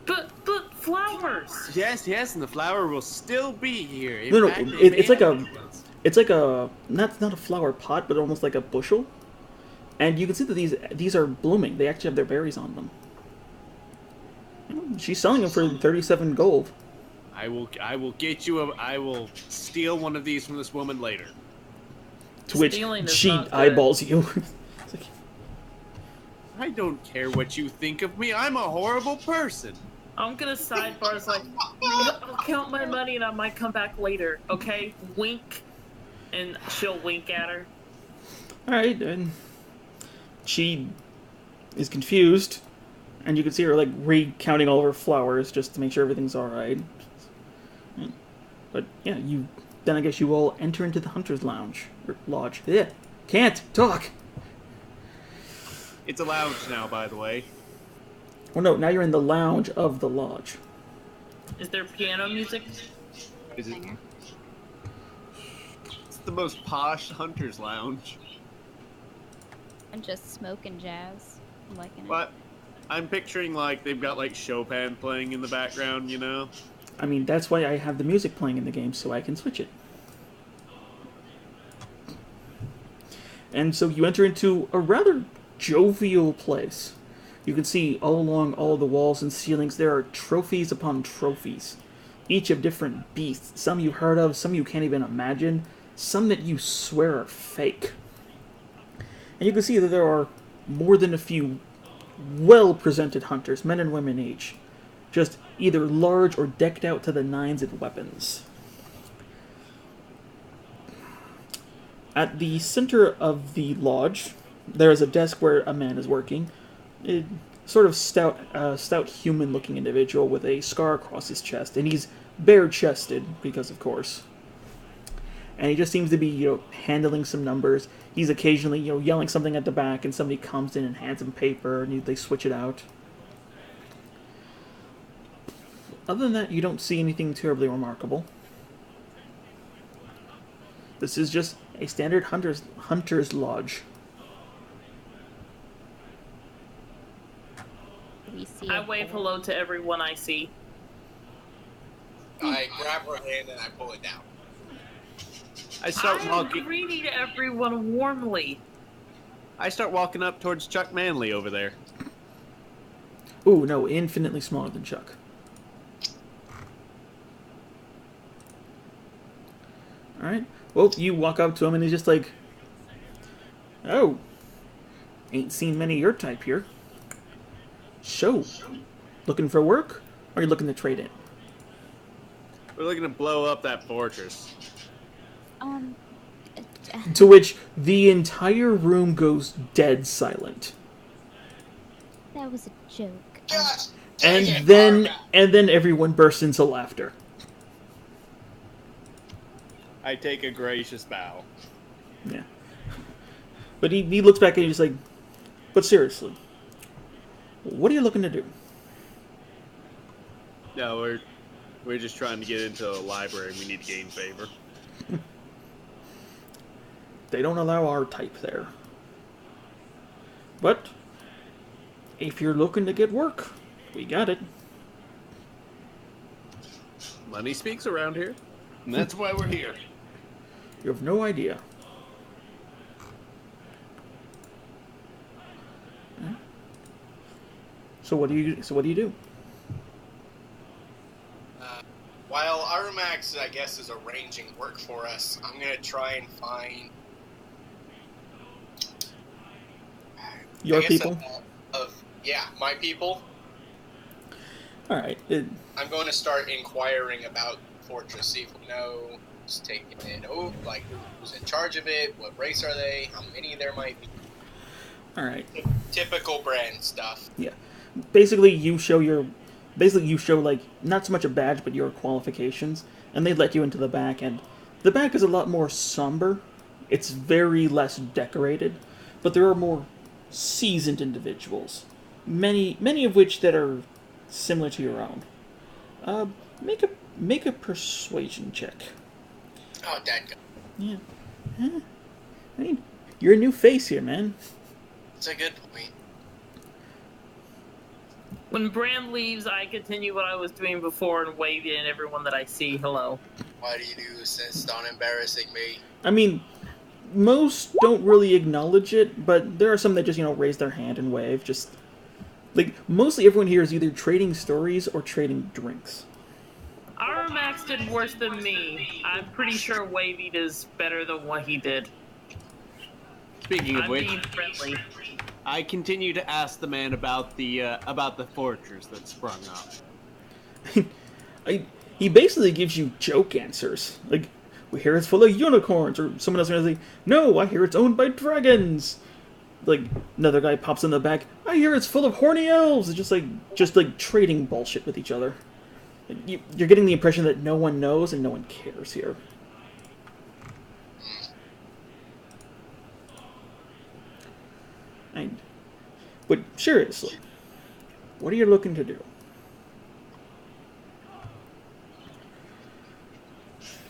But flowers. Yes, and the flower will still be here. In No, fact, they it's may like a- have- it's like a not a flower pot, but almost like a bushel. And you can see that these are blooming. They actually have their berries on them. She's selling them for 37 gold. I will get you I will steal one of these from this woman later. To which Stealing is she not good. eyeballs you. It's like, I don't care what you think of me. I'm a horrible person. I'm gonna sidebar. It's like, I'll count my money and I might come back later. Okay, wink, and she'll wink at her. all right, and she is confused, and you can see her like recounting all of her flowers just to make sure everything's all right. But yeah, then I guess you all enter into the hunter's lounge or lodge. Yeah, can't talk. It's a lounge now, by the way. Well, no, now you're in the lounge of the lodge. Is there piano music? Is it? It's the most posh hunter's lounge. And just smoke and jazz. I'm liking it. But I'm picturing like they've got like Chopin playing in the background, you know? I mean, that's why I have the music playing in the game, so I can switch it. And so you enter into a rather jovial place. You can see all along all the walls and ceilings there are trophies upon trophies, each of different beasts. Some you've heard of, some you can't even imagine, some that you swear are fake. And you can see that there are more than a few well-presented hunters, men and women each, just either large or decked out to the nines in weapons. At the center of the lodge, there is a desk where a man is working. A sort of stout human-looking individual with a scar across his chest, and he's bare-chested, because of course. And he just seems to be, handling some numbers. He's occasionally, yelling something at the back, and somebody comes in and hands him paper, and they switch it out. Other than that, you don't see anything terribly remarkable. This is just a standard hunter's lodge. We see I a wave bowl. hello to everyone I see. I grab her hand and I pull it down. I start I am walking. greeting everyone warmly. I start walking up towards Chuck Manley over there. Ooh, no, infinitely smaller than Chuck. Alright. Well, you walk up to him and he's just like, "Oh, ain't seen many of your type here. So, looking for work? Or are you looking to trade in?" We're looking to blow up that fortress. To which the entire room goes dead silent. That was a joke. Gosh, dang it, And Barbara. then everyone bursts into laughter. I take a gracious bow. Yeah. But he looks back at you and he's like, but seriously, what are you looking to do? No, we're just trying to get into a library. We need to gain favor. They don't allow our type there. But if you're looking to get work, we got it. Money speaks around here, and that's why we're here. You have no idea. So what do you do? While Armax, I guess, is arranging work for us, I'm gonna try and find Your people? My people. All right. I'm going to start inquiring about the fortress, see if we know who's taking it over, like who's in charge of it, what race are they, how many there might be. All right. Typical brand stuff. Yeah. Basically, you show like not so much a badge, but your qualifications, and they let you into the back. And the back is a lot more somber. It's very less decorated, but there are more seasoned individuals, many of which that are similar to your own. Make a persuasion check. Oh, dadgum. Yeah. Huh? I mean, you're a new face here, man. That's a good point. When Bran leaves, I continue what I was doing before and wave in everyone that I see hello. Why do you insist on embarrassing me? I mean, most don't really acknowledge it, but there are some that just, raise their hand and wave. Just, like, mostly everyone here is either trading stories or trading drinks. Armax did worse than me. I'm pretty sure waving is better than what he did. Speaking of I'm which, being friendly. I continue to ask the man about the fortress that sprung up. He basically gives you joke answers. Like, we hear it's full of unicorns, or someone else will say, no, I hear it's owned by dragons. Like, another guy pops in the back, I hear it's full of horny elves. It's just like trading bullshit with each other. You're getting the impression that no one knows and no one cares here. But seriously, what are you looking to do?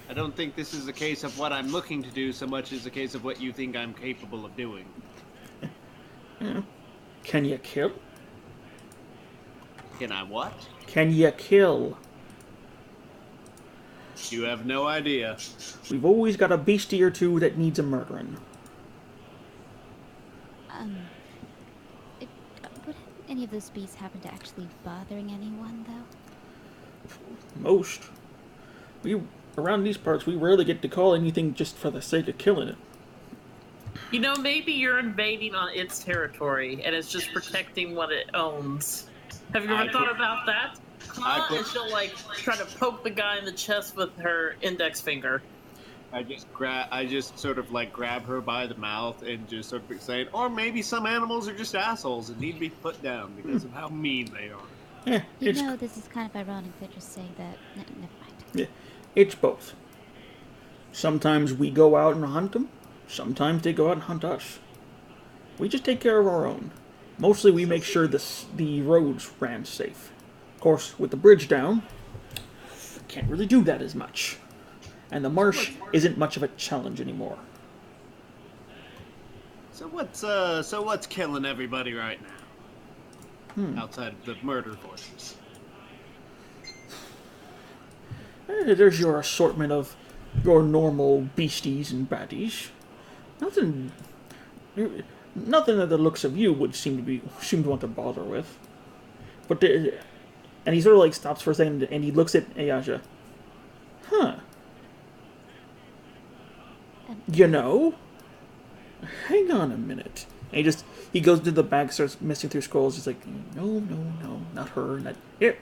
I don't think this is a case of what I'm looking to do so much as a case of what you think I'm capable of doing. Yeah. Can you kill? Can I what? Can you kill? You have no idea. We've always got a beastie or two that needs a murdering. Would any of those beasts happen to actually bothering anyone, though? Most. Around these parts, we rarely get to call anything just for the sake of killing it. Maybe you're invading on its territory, and it's just protecting what it owns. Have you ever thought about that? And she'll, try to poke the guy in the chest with her index finger. I just sort of grab her by the mouth and just sort of saying, or maybe some animals are just assholes and need to be put down because of how mean they are. Yeah, this is kind of ironic that you're saying that. Never mind. Yeah, it's both. Sometimes we go out and hunt them. Sometimes they go out and hunt us. We just take care of our own. Mostly we make sure the roads ran safe. Of course, with the bridge down, can't really do that as much. And the marsh isn't much of a challenge anymore. So what's killing everybody right now? Outside of the murder forces. There's your assortment of your normal beasties and baddies. Nothing that the looks of you would seem to want to bother with. But and he sort of stops for a second and he looks at Ayasha. Huh. Hang on a minute. And he goes to the back, starts messing through scrolls. He's like, no, not her, not here.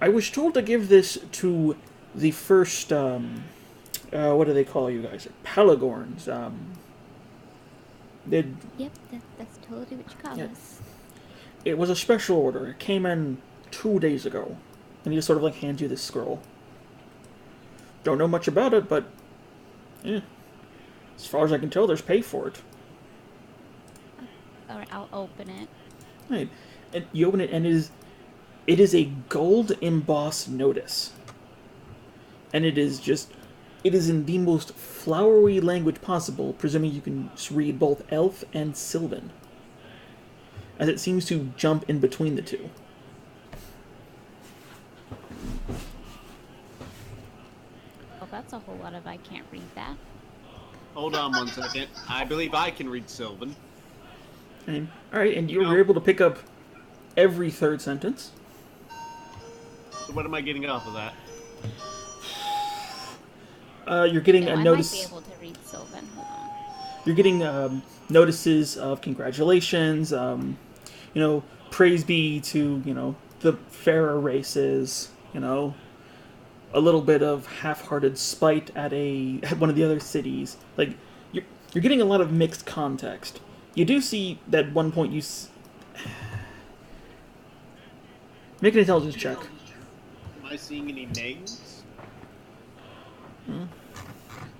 I was told to give this to the first, what do they call you guys? Pelagorns. Yep, that's totally what you call us. It was a special order. It came in 2 days ago. And he just sort of hands you this scroll. Don't know much about it, but yeah, as far as I can tell, there's pay for it. Alright, I'll open it. Right. And you open it, and it is a gold embossed notice. And it is in the most flowery language possible, presuming you can read both Elf and Sylvan, as it seems to jump in between the two. Well, that's a whole lot of I can't read that. Hold on 1 second. I believe I can read Sylvan. And, all right, and you were able to pick up every third sentence. So what am I getting off of that? You're getting a notice. I might be able to read Sylvan. Hold on. You're getting notices of congratulations. Praise be to the fairer races. A little bit of half-hearted spite at one of the other cities. Like you're getting a lot of mixed context. You do see that at one point make an intelligence check. Am I seeing any names?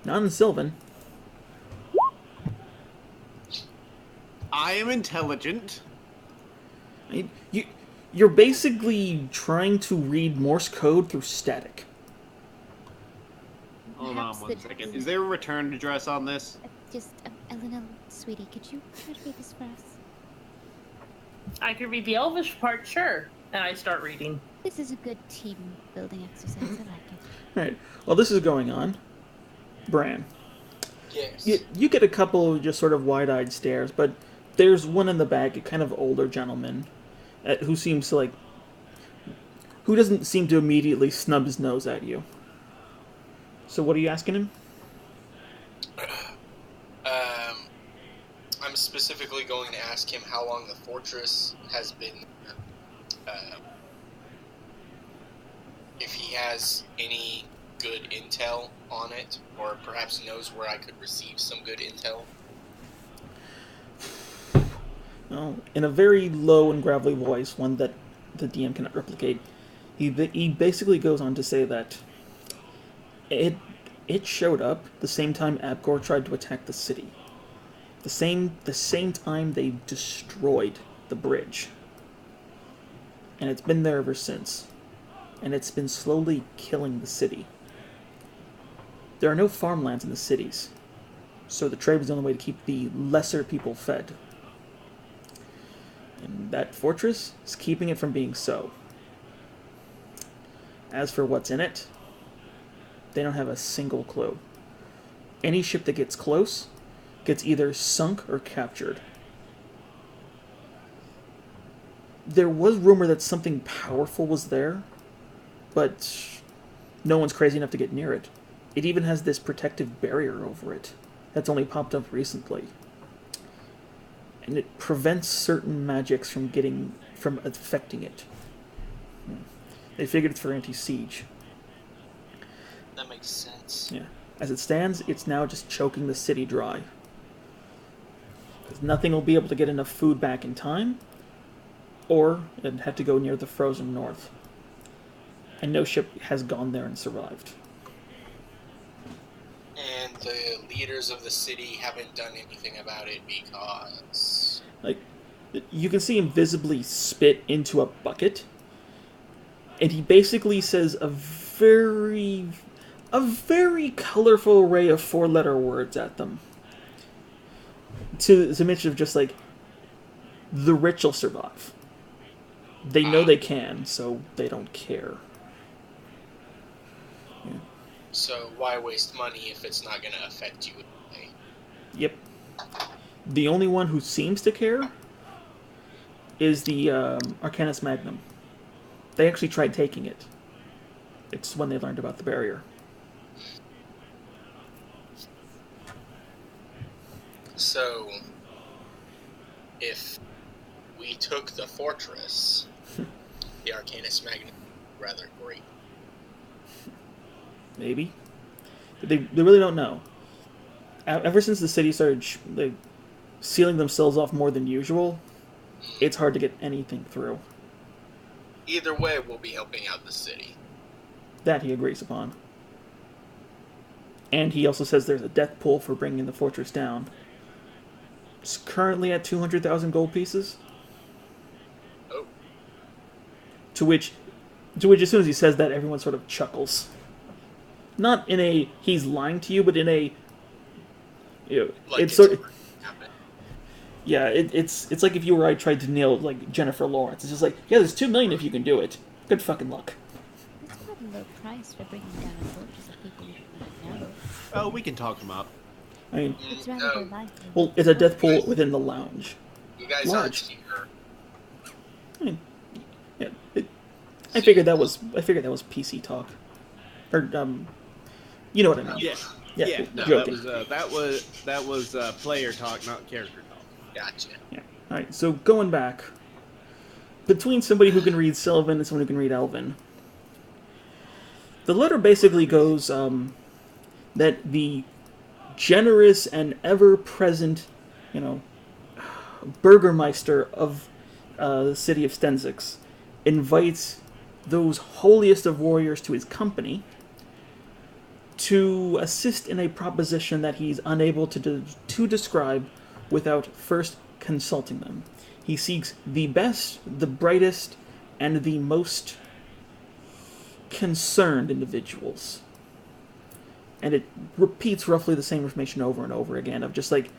Not in Sylvan. I am intelligent. You're basically trying to read Morse code through static. Hold on Perhaps 1 second. Is there a return address on this? Just, Elena, sweetie, could you try to read this for us? I could read the Elvish part, sure. And I start reading. This is a good team building exercise. I like it. Right. While this is going on, Bran, Yes. you get a couple just sort of wide-eyed stares, but there's one in the back, a kind of older gentleman, who doesn't seem to immediately snub his nose at you. So what are you asking him? I'm specifically going to ask him how long the fortress has been, if he has any good intel on it, or perhaps knows where I could receive some good intel. Well, in a very low and gravelly voice, one that the DM cannot replicate, he basically goes on to say that it showed up the same time Abgor tried to attack the city. The same time they destroyed the bridge. And it's been there ever since. And it's been slowly killing the city. There are no farmlands in the cities, so the trade was the only way to keep the lesser people fed. And that fortress is keeping it from being so. As for what's in it, they don't have a single clue. Any ship that gets close gets either sunk or captured. There was rumor that something powerful was there, but no one's crazy enough to get near it. It even has this protective barrier over it that's only popped up recently. And it prevents certain magics from affecting it. They figured it's for anti-siege. That makes sense. Yeah. As it stands, it's now just choking the city dry. Because nothing will be able to get enough food back in time, or it'd have to go near the frozen north. And no ship has gone there and survived. And the leaders of the city haven't done anything about it because... Like, you can see him visibly spit into a bucket, and he basically says a very colorful array of four-letter words at them. To mention of just like, the rich will survive. They know they can, so they don't care. Yeah. So why waste money if it's not going to affect you anyway? Yep. The only one who seems to care is the Arcanus Magnum. They actually tried taking it. It's when they learned about the barrier. So, if we took the fortress, the Arcanus Magnum would be rather great. Maybe. They really don't know. Ever since the city started sealing themselves off more than usual, it's hard to get anything through. Either way, we'll be helping out the city. That he agrees upon. And he also says there's a death pool for bringing the fortress down. It's currently at 200,000 gold pieces. Oh, To which, as soon as he says that, everyone sort of chuckles. Not in a he's lying to you, but in a like it's sort of, already happened. yeah, it's like if you or I tried to nail like Jennifer Lawrence. It's just like, yeah, there's 2 million if you can do it. Good fucking luck. That's quite a low price for bringing down a fortress of people you don't know. Oh, we can talk them up. I mean, It's rather No, likely. well, it's a death pool within the lounge. you guys Large. aren't here. I mean, yeah, I figured that was PC talk, or you know what I mean? Yeah. Yeah, No, joking. that was player talk, not character talk. Gotcha. Yeah. All right. So going back, between somebody who can read Sylvan and someone who can read Elven, the letter basically goes that the generous and ever-present, Burgermeister of the city of Stenzix invites those holiest of warriors to his company to assist in a proposition that he's unable to describe without first consulting them. He seeks the best, the brightest, and the most concerned individuals. And it repeats roughly the same information over and over again of just like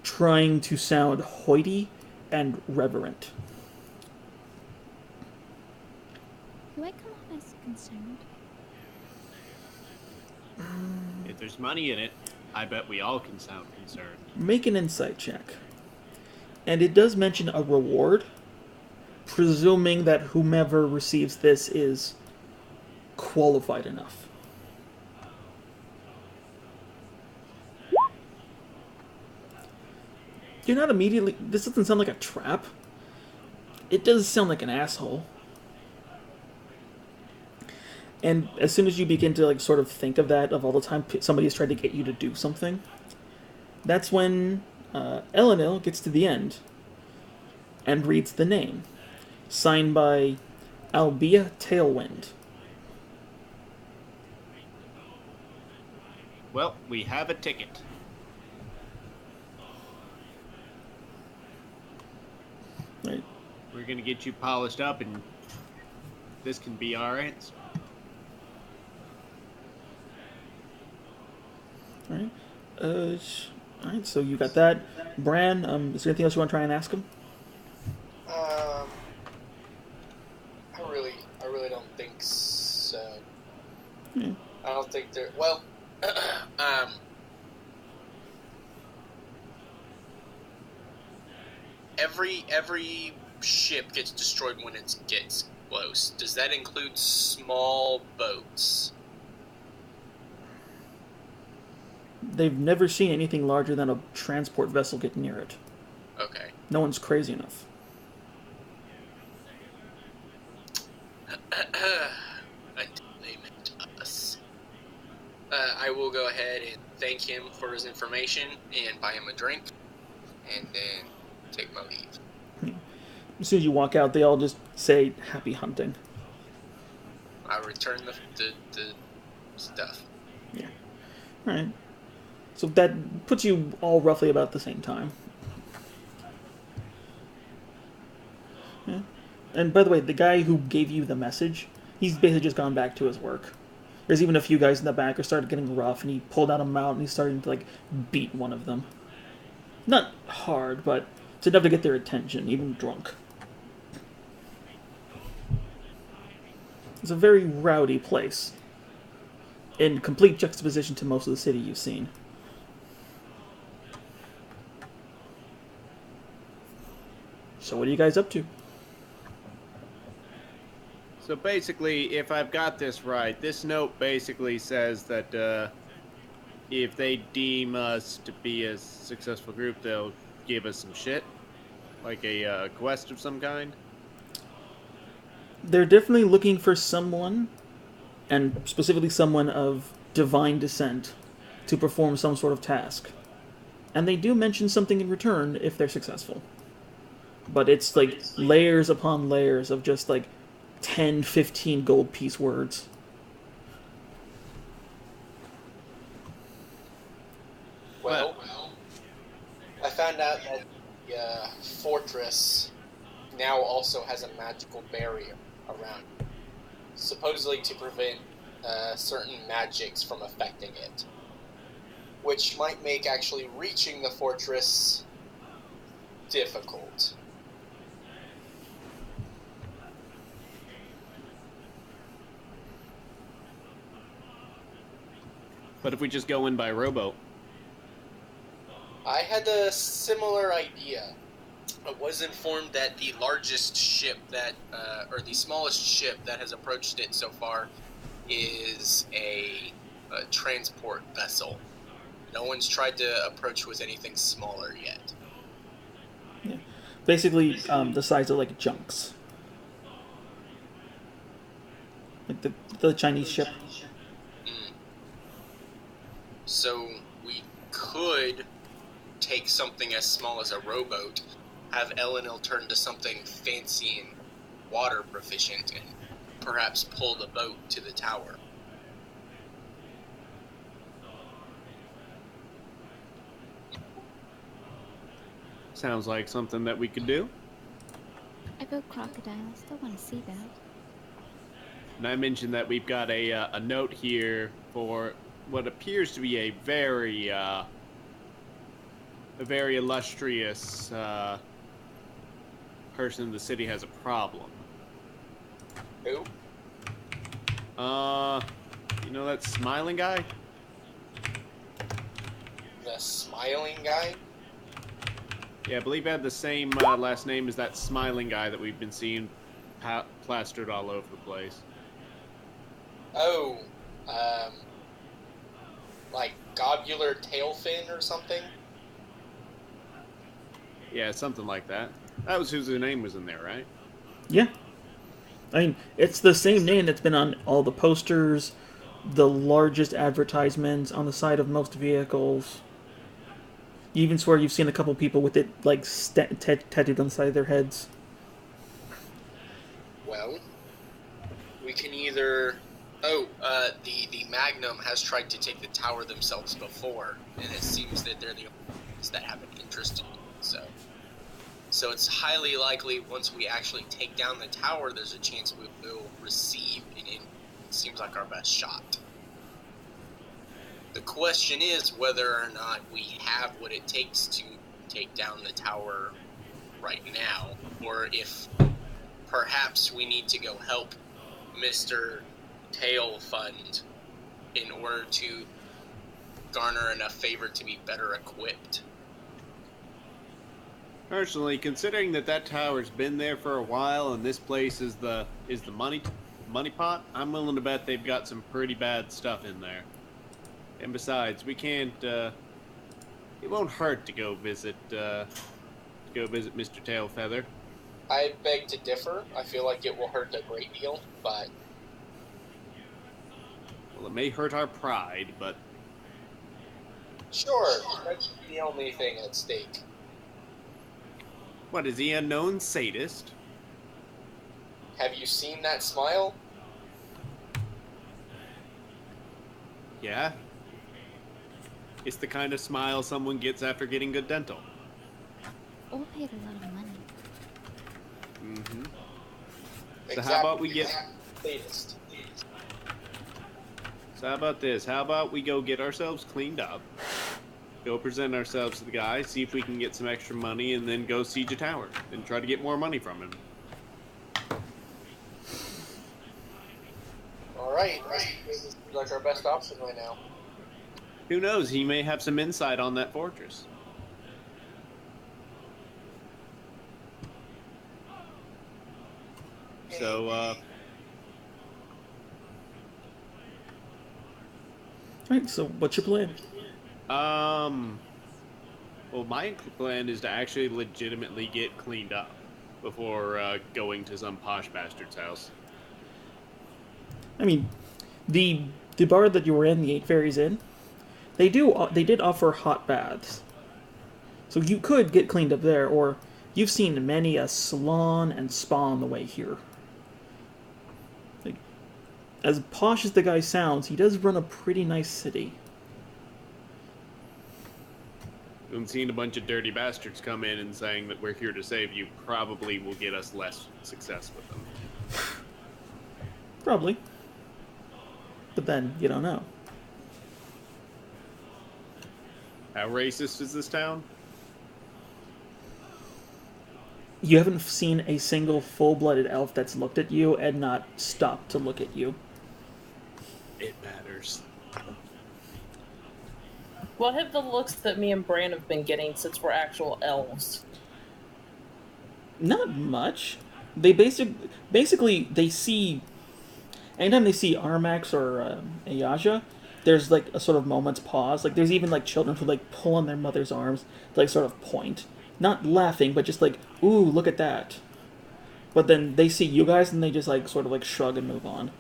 trying to sound hoity and reverent. Do I come off as concerned? If there's money in it, I bet we all can sound concerned. Make an insight check. And it does mention a reward, presuming that whomever receives this is qualified enough. You're not immediately... This doesn't sound like a trap. It does sound like an asshole. And as soon as you begin to sort of think of that, of all the time somebody's tried to get you to do something, that's when Elenil gets to the end and reads the name, signed by Albia TailWind. Well, we have a ticket. Right. We're gonna get you polished up, and this can be our answer. All right. All right. So you got that, Bran. Is there anything else you want to try and ask him? I really don't think so. Yeah. I don't think there. Well, every ship gets destroyed when it gets close. Does that include small boats? They've never seen anything larger than a transport vessel get near it. Okay. No one's crazy enough. Until they met us. I will go ahead and thank him for his information and buy him a drink, and then take my leave. As soon as you walk out, they all just say, "Happy hunting." I return the stuff. Yeah. All right. So that puts you all roughly about the same time. Yeah. And by the way, the guy who gave you the message, he's basically just gone back to his work. There's even a few guys in the back who started getting rough, and he pulled out a mount and he's starting to beat one of them. Not hard, but it's enough to get their attention, even drunk. It's a very rowdy place, in complete juxtaposition to most of the city you've seen. So what are you guys up to? So basically, if I've got this right, this note basically says that if they deem us to be a successful group, they'll give us some shit, like a quest of some kind. They're definitely looking for someone, and specifically someone of divine descent, to perform some sort of task. And they do mention something in return if they're successful. But it's layers upon layers of just 10, 15 gold piece words. found out that the fortress now also has a magical barrier around it, supposedly to prevent certain magics from affecting it, which might make actually reaching the fortress difficult. But if we just go in by rowboat? I had a similar idea. I was informed that the largest ship that, or the smallest ship that has approached it so far is a transport vessel. No one's tried to approach with anything smaller yet. Yeah. Basically, the size of like junks. Like the Chinese ship. So we could take something as small as a rowboat, have Elenil turn to something fancy and water proficient, and perhaps pull the boat to the tower. Sounds like something that we could do. I built crocodile. I still want to see that. And I mentioned that we've got a note here for what appears to be a very illustrious person in the city has a problem. Who? You know that smiling guy? The smiling guy? Yeah, I believe he had the same last name as that smiling guy that we've been seeing plastered all over the place. Oh, like Gobular Tailfin or something? Yeah, something like that. That was whose name was in there, right? Yeah. I mean, it's the same name that's been on all the posters, the largest advertisements on the side of most vehicles. You even swear you've seen a couple people with it, like, tattooed on the side of their heads. Well, we can either... Oh, the Magnum has tried to take the tower themselves before, and it seems that they're the only ones that have an interest in doing so. So it's highly likely once we actually take down the tower, there's a chance we will receive an in. It seems like our best shot. The question is whether or not we have what it takes to take down the tower right now, or if perhaps we need to go help Mr. Tail Fund in order to garner enough favor to be better equipped. Personally, considering that tower's been there for a while and this place is the money pot, I'm willing to bet they've got some pretty bad stuff in there. And besides, we can't. It won't hurt to go visit Mr. Tailfeather. I beg to differ. I feel like it will hurt a great deal, but Well, it may hurt our pride, but sure, that's the only thing at stake. what is he, a known sadist? Have you seen that smile? Yeah. It's the kind of smile someone gets after getting good dental. Or paid a lot of money. Mm-hmm. Exactly. So how about we get... Latest. So how about this? How about we go get ourselves cleaned up, go present ourselves to the guy, see if we can get some extra money, and then go siege a tower and try to get more money from him. All right. This is like our best option right now. Who knows? He may have some insight on that fortress. So, Alright, so what's your plan? well, my plan is to actually legitimately get cleaned up before going to some posh bastard's house. I mean, the bar that you were in, the Eight Fairies Inn, they did offer hot baths. So you could get cleaned up there, or you've seen many a salon and spa on the way here. Like, as posh as the guy sounds, he does run a pretty nice city. And seeing a bunch of dirty bastards come in and saying that we're here to save you probably will get us less success with them. Probably. But then, you don't know. How racist is this town? You haven't seen a single full-blooded elf that's looked at you and not stopped to look at you. It matters. What have the looks that me and Bran have been getting since we're actual elves? Not much. They basically they see. Anytime they see Armax or Ayaja, there's like a sort of moment's pause. Like there's even like children who like pull on their mother's arms to like sort of point, not laughing, but just like, "Ooh, look at that." But then they see you guys and they just like sort of like shrug and move on.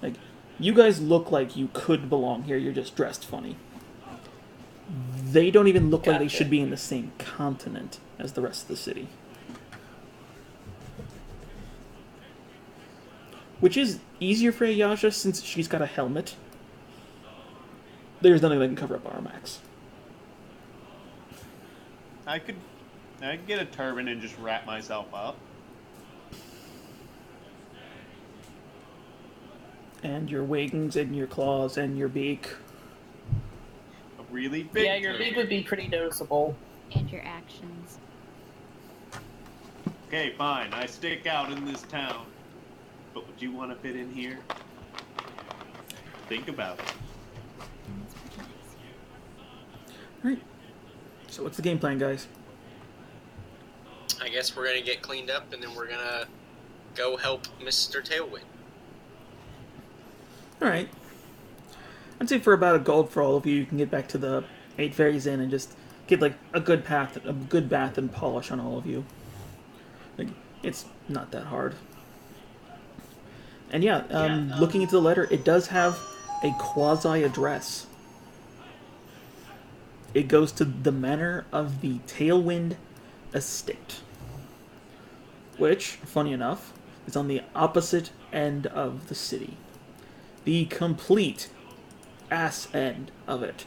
Like, you guys look like you could belong here. You're just dressed funny. They don't even look like they should be in the same continent as the rest of the city. Which is easier for Ayasha since she's got a helmet. There's nothing that can cover up Armax. I could get a turban and just wrap myself up. And your wings and your claws and your beak. A really big Yeah, your turban. beak would be pretty noticeable. And your actions. Okay, fine. I stick out in this town. But would you want to fit in here? Think about it. And it's pretty nice here. Alright. So what's the game plan, guys? I guess we're gonna get cleaned up and then we're gonna go help Mr. TailWind. Alright. I'd say for about a gold for all of you, you can get back to the 8 Fairies Inn and just get like a good bath and polish on all of you. Like, it's not that hard. And yeah, looking into the letter, it does have a quasi-address. It goes to the manor of the TailWind estate. Which, funny enough, is on the opposite end of the city. The complete ass end of it.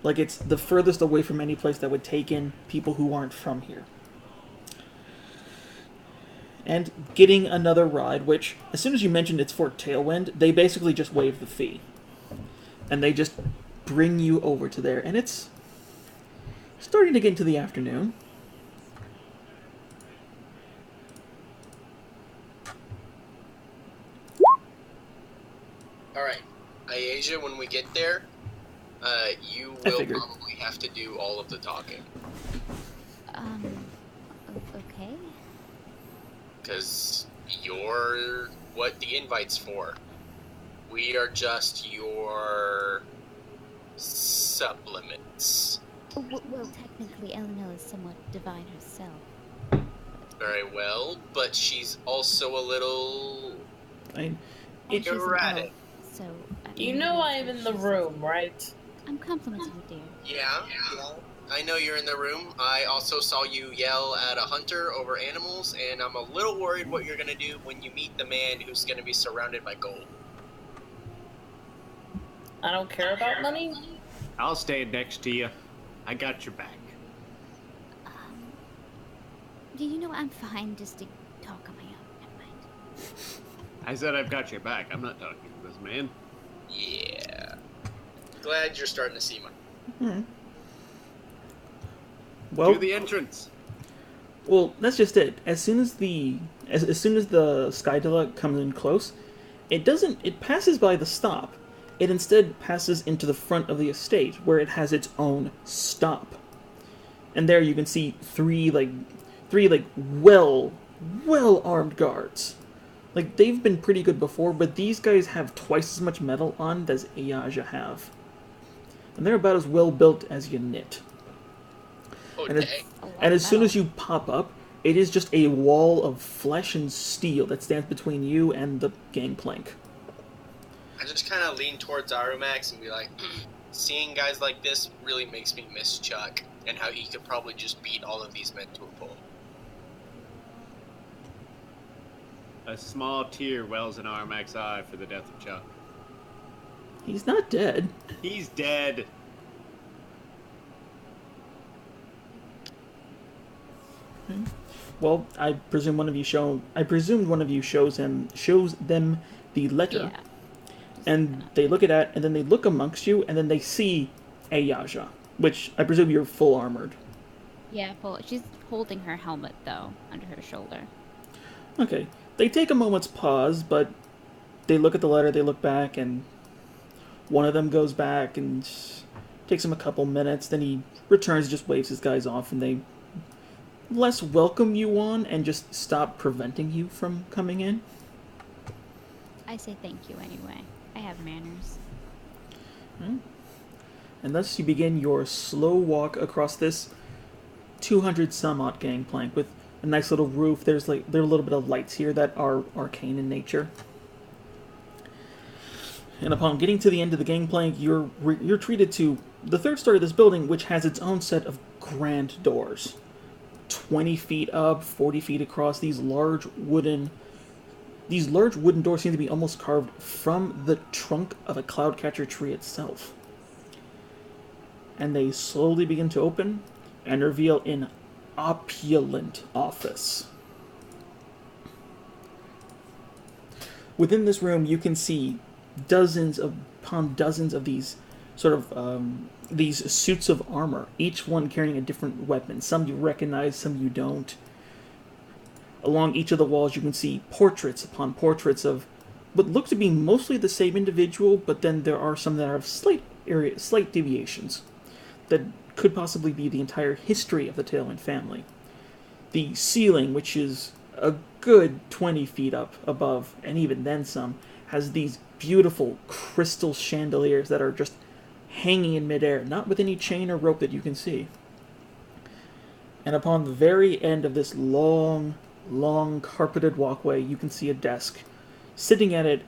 Like, it's the furthest away from any place that would take in people who aren't from here. And getting another ride, which, as soon as you mentioned it's for TailWind, they basically just waive the fee. And they just bring you over to there, and it's starting to get into the afternoon. Alright, Ayasia, when we get there, you will probably have to do all of the talking. Okay. Because you're what the invite's for. We are just your supplements. Well, technically, Eleanor is somewhat divine herself. Very well, but she's also a little She's an erratic. elf, so You know I'm in the room, right? I'm complimenting you, dear. Yeah. I know you're in the room. I also saw you yell at a hunter over animals, and I'm a little worried what you're gonna do when you meet the man who's gonna be surrounded by gold. I don't care about money. I'll stand next to you. I got your back. You know, I'm fine just to talk on my own. Never mind. I said I've got your back. I'm not talking to this man. Yeah. Glad you're starting to see my... Well, To the entrance. Well, that's just it. As soon as the Skydella comes in close, it passes by the stop. It instead passes into the front of the estate, where it has its own stop. And there you can see three well armed guards. Like, they've been pretty good before, but these guys have twice as much metal on as Ayaja have. And they're about as well built as you knit. And as soon as you pop up, it is just a wall of flesh and steel that stands between you and the gangplank. I just kind of lean towards Arumax and be like, seeing guys like this really makes me miss Chuck, and how he could probably just beat all of these men to a pulp. A small tear wells in Armac's eye for the death of Chuck. He's not dead. He's dead. Well, I presume one of you shows them the letter, Yeah. Just and gonna- they look at that, and then they look amongst you, and then they see Ayaja, which I presume you're full armored. Yeah, full. She's holding her helmet though under her shoulder. Okay, they take a moment's pause, but they look at the letter, they look back, and one of them goes back and takes him a couple minutes. Then he returns, just waves his guys off, and they less welcome you on and just stop preventing you from coming in. I say thank you anyway. I have manners. And thus you begin your slow walk across this 200 some odd gangplank with a nice little roof. There are a little bit of lights here that are arcane in nature. And upon getting to the end of the gangplank, you're treated to the third story of this building, which has its own set of grand doors. 20 feet up, 40 feet across, these large wooden doors seem to be almost carved from the trunk of a cloudcatcher tree itself. And they slowly begin to open and reveal an opulent office. Within this room, you can see dozens upon dozens of these sort of these suits of armor, each one carrying a different weapon. Some you recognize, some you don't. Along each of the walls, you can see portraits upon portraits of what look to be mostly the same individual, but then there are some that have slight deviations that could possibly be the entire history of the TailWind family. The ceiling, which is a good 20 feet up above, and even then some, has these beautiful crystal chandeliers that are just hanging in midair, not with any chain or rope that you can see. And upon the very end of this long carpeted walkway, you can see a desk. Sitting at it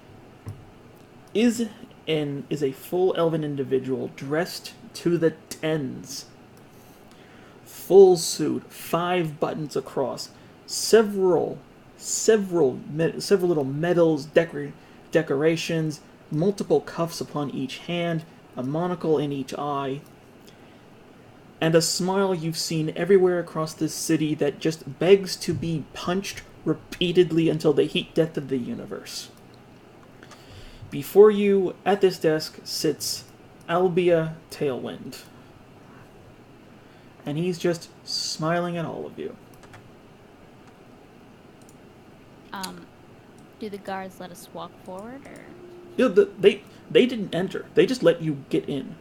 is a full elven individual dressed to the tens. Full suit, 5 buttons across, several little medals, decorations, multiple cuffs upon each hand, a monocle in each eye, and a smile you've seen everywhere across this city that just begs to be punched repeatedly until the heat death of the universe. Before you, at this desk, sits Albia TailWind. And he's just smiling at all of you. Do the guards let us walk forward, or? Yeah, they didn't enter. They just let you get in.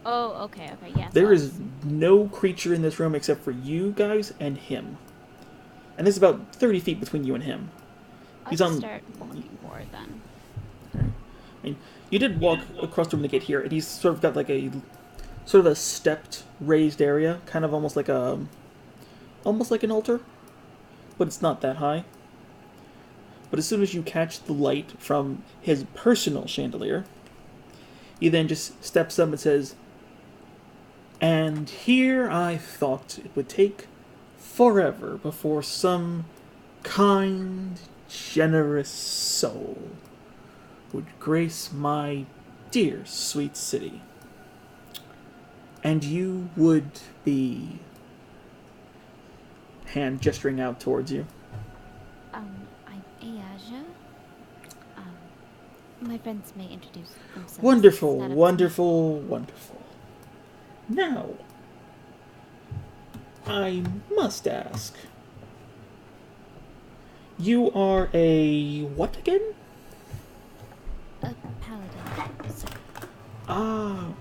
Oh, okay, yes. There is no creature in this room except for you guys and him. And there's about 30 feet between you and him. Let's start walking forward then. I mean, you did walk across the room to get here, and he's sort of got like a stepped, raised area, kind of almost like an altar, but it's not that high. But as soon as you catch the light from his personal chandelier, he then just steps up and says, "And here I thought it would take forever before some kind, generous soul would grace my dear sweet city. And you would be," hand gesturing out towards you. I'm Ayaja. My friends may introduce themselves. Wonderful, Is that up to wonderful, wonderful. Now, I must ask. You are a what again? me? A paladin, sir. Ah,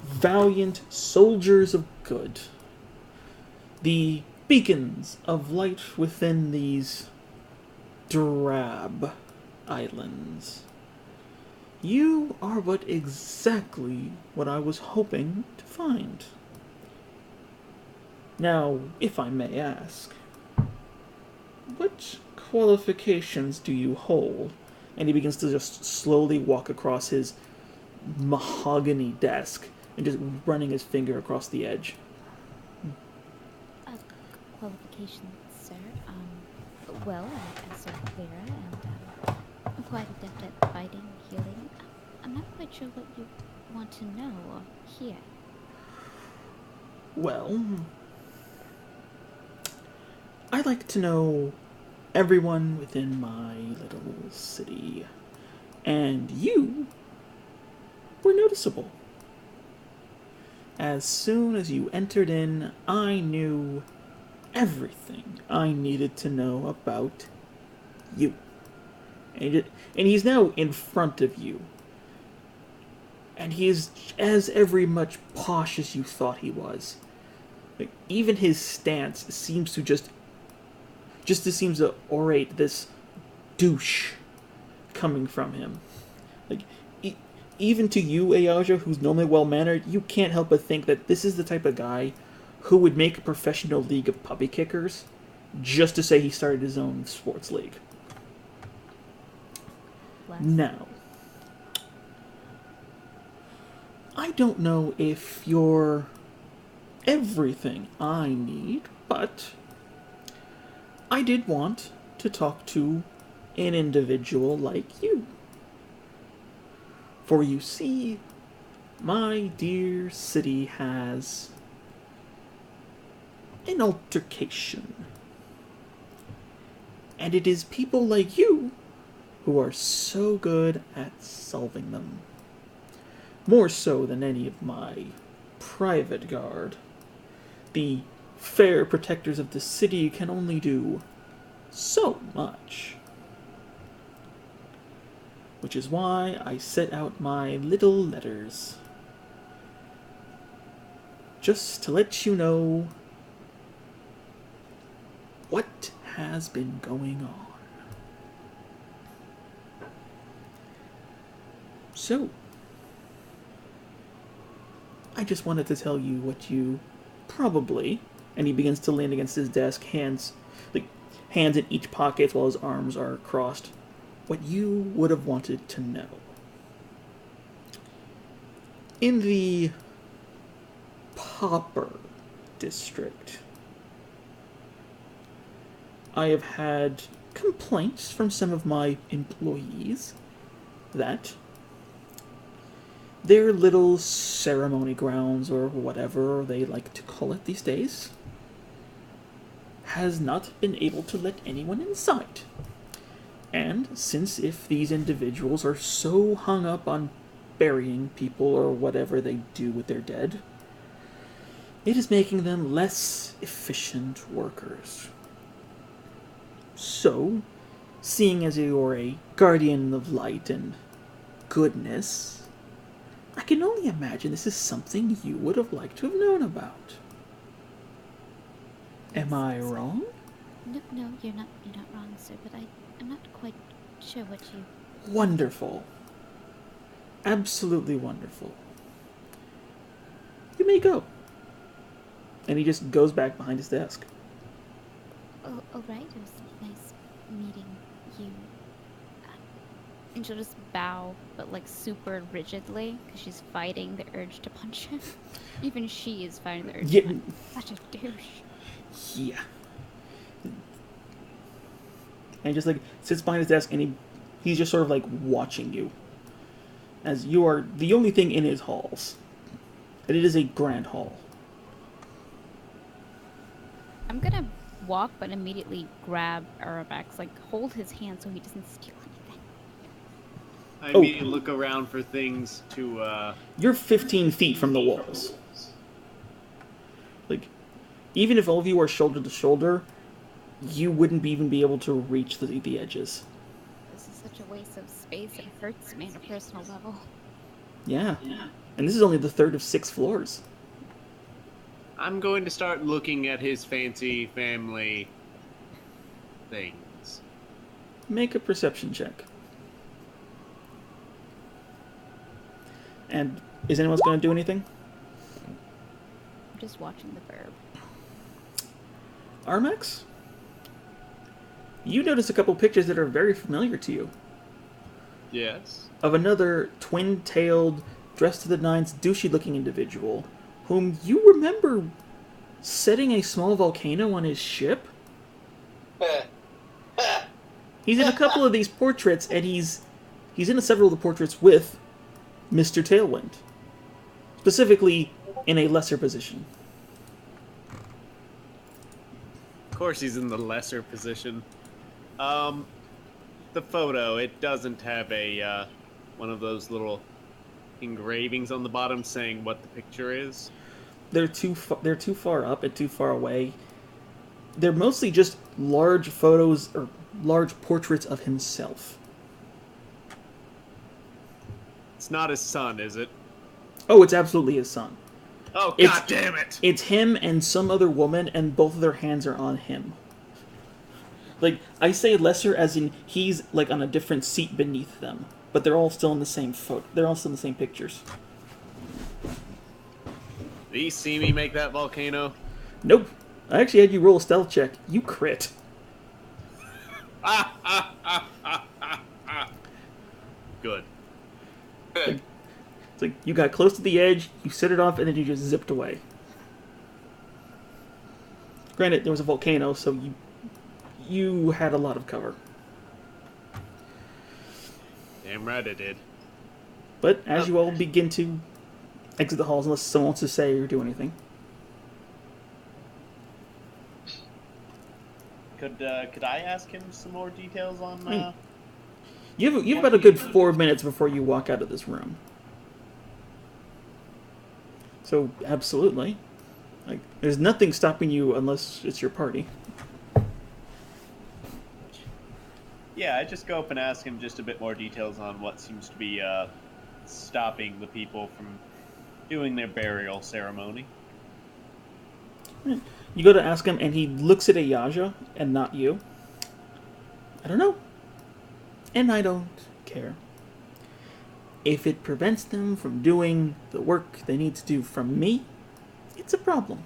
valiant soldiers of good. The beacons of light within these drab islands. You are but exactly what I was hoping to find. Now, if I may ask, what qualifications do you hold? And he begins to just slowly walk across his mahogany desk and just running his finger across the edge. Qualifications, sir. Well, I serve Vera, and I'm quite adept at fighting, healing. I'm not quite sure what you want to know or hear. Well, I'd like to know everyone within my little city. And you were noticeable. As soon as you entered in, I knew everything I needed to know about you. And he's now in front of you. And he is as every much posh as you thought he was. Like, even his stance seems to just seems to orate this douche coming from him. Like, even to you, Ayaja, who's normally well-mannered, you can't help but think that this is the type of guy who would make a professional league of puppy kickers just to say he started his own sports league. Bless. Now, I don't know if you're everything I need, but I did want to talk to an individual like you. For you see, my dear city has an altercation. And it is people like you who are so good at solving them. More so than any of my private guard. The fair protectors of the city can only do so much. Which is why I set out my little letters. Just to let you know what has been going on. So, I just wanted to tell you what you probably, and he begins to lean against his desk, hands in each pocket while his arms are crossed, what you would have wanted to know. In the Pauper District, I have had complaints from some of my employees that their little ceremony grounds, or whatever they like to call it these days, has not been able to let anyone inside. And since if these individuals are so hung up on burying people or whatever they do with their dead, it is making them less efficient workers. So, seeing as you're a guardian of light and goodness, I can only imagine this is something you would have liked to have known about. Am I wrong? No, you're not wrong, sir, but I'm not quite sure what you... Wonderful. Absolutely wonderful. You may go. And he just goes back behind his desk. Oh, right, it was nice meeting you. And she'll just bow, but like super rigidly, because she's fighting the urge to punch him. Even she is fighting the urge to punch him. Such a douche. Yeah. And he just sits behind his desk, and he's just sort of watching you. As you are the only thing in his halls. And it is a grand hall. I'm gonna walk, but immediately grab Arabax, hold his hand so he doesn't steal anything. I immediately look around for things to, You're 15 feet from the walls. Even if all of you are shoulder to shoulder, you wouldn't even be able to reach the edges. This is such a waste of space, it hurts me on a personal level. Yeah. And this is only the third of 6 floors. I'm going to start looking at his fancy family things. Make a perception check. And is anyone else going to do anything? I'm just watching the verb. Armax? You notice a couple pictures that are very familiar to you. Yes. Of another twin-tailed, dressed to the nines, douchey-looking individual, whom you remember setting a small volcano on his ship? He's in a couple of these portraits, and he's in several of the portraits with Mr. Tailwind. Specifically, in a lesser position. Of course he's in the lesser position. The photo, it doesn't have a, one of those little engravings on the bottom saying what the picture is. They're too far up and too far away. They're mostly just large photos or large portraits of himself. It's not his son, is it? Oh, it's absolutely his son. Oh, It's- god damn it! It's him and some other woman, and both of their hands are on him. Like, I say lesser as in he's, like, on a different seat beneath them. But they're all still in the same photo. They're all still in the same pictures. Did he see me make that volcano? Nope. I actually had you roll a stealth check. You crit. Good. It's like, you got close to the edge, you set it off, and then you just zipped away. Granted, there was a volcano, so you had a lot of cover. Damn right I did. But as you all begin to exit the halls, unless someone wants to say or do anything. Could I ask him some more details on, You've about a good 4 minutes before you walk out of this room. So, absolutely. Like, there's nothing stopping you unless it's your party. Yeah, I just go up and ask him just a bit more details on what seems to be, stopping the people from doing their burial ceremony. You go to ask him, and he looks at Ayaja, and not you. I don't know. And I don't care. If it prevents them from doing the work they need to do from me, it's a problem.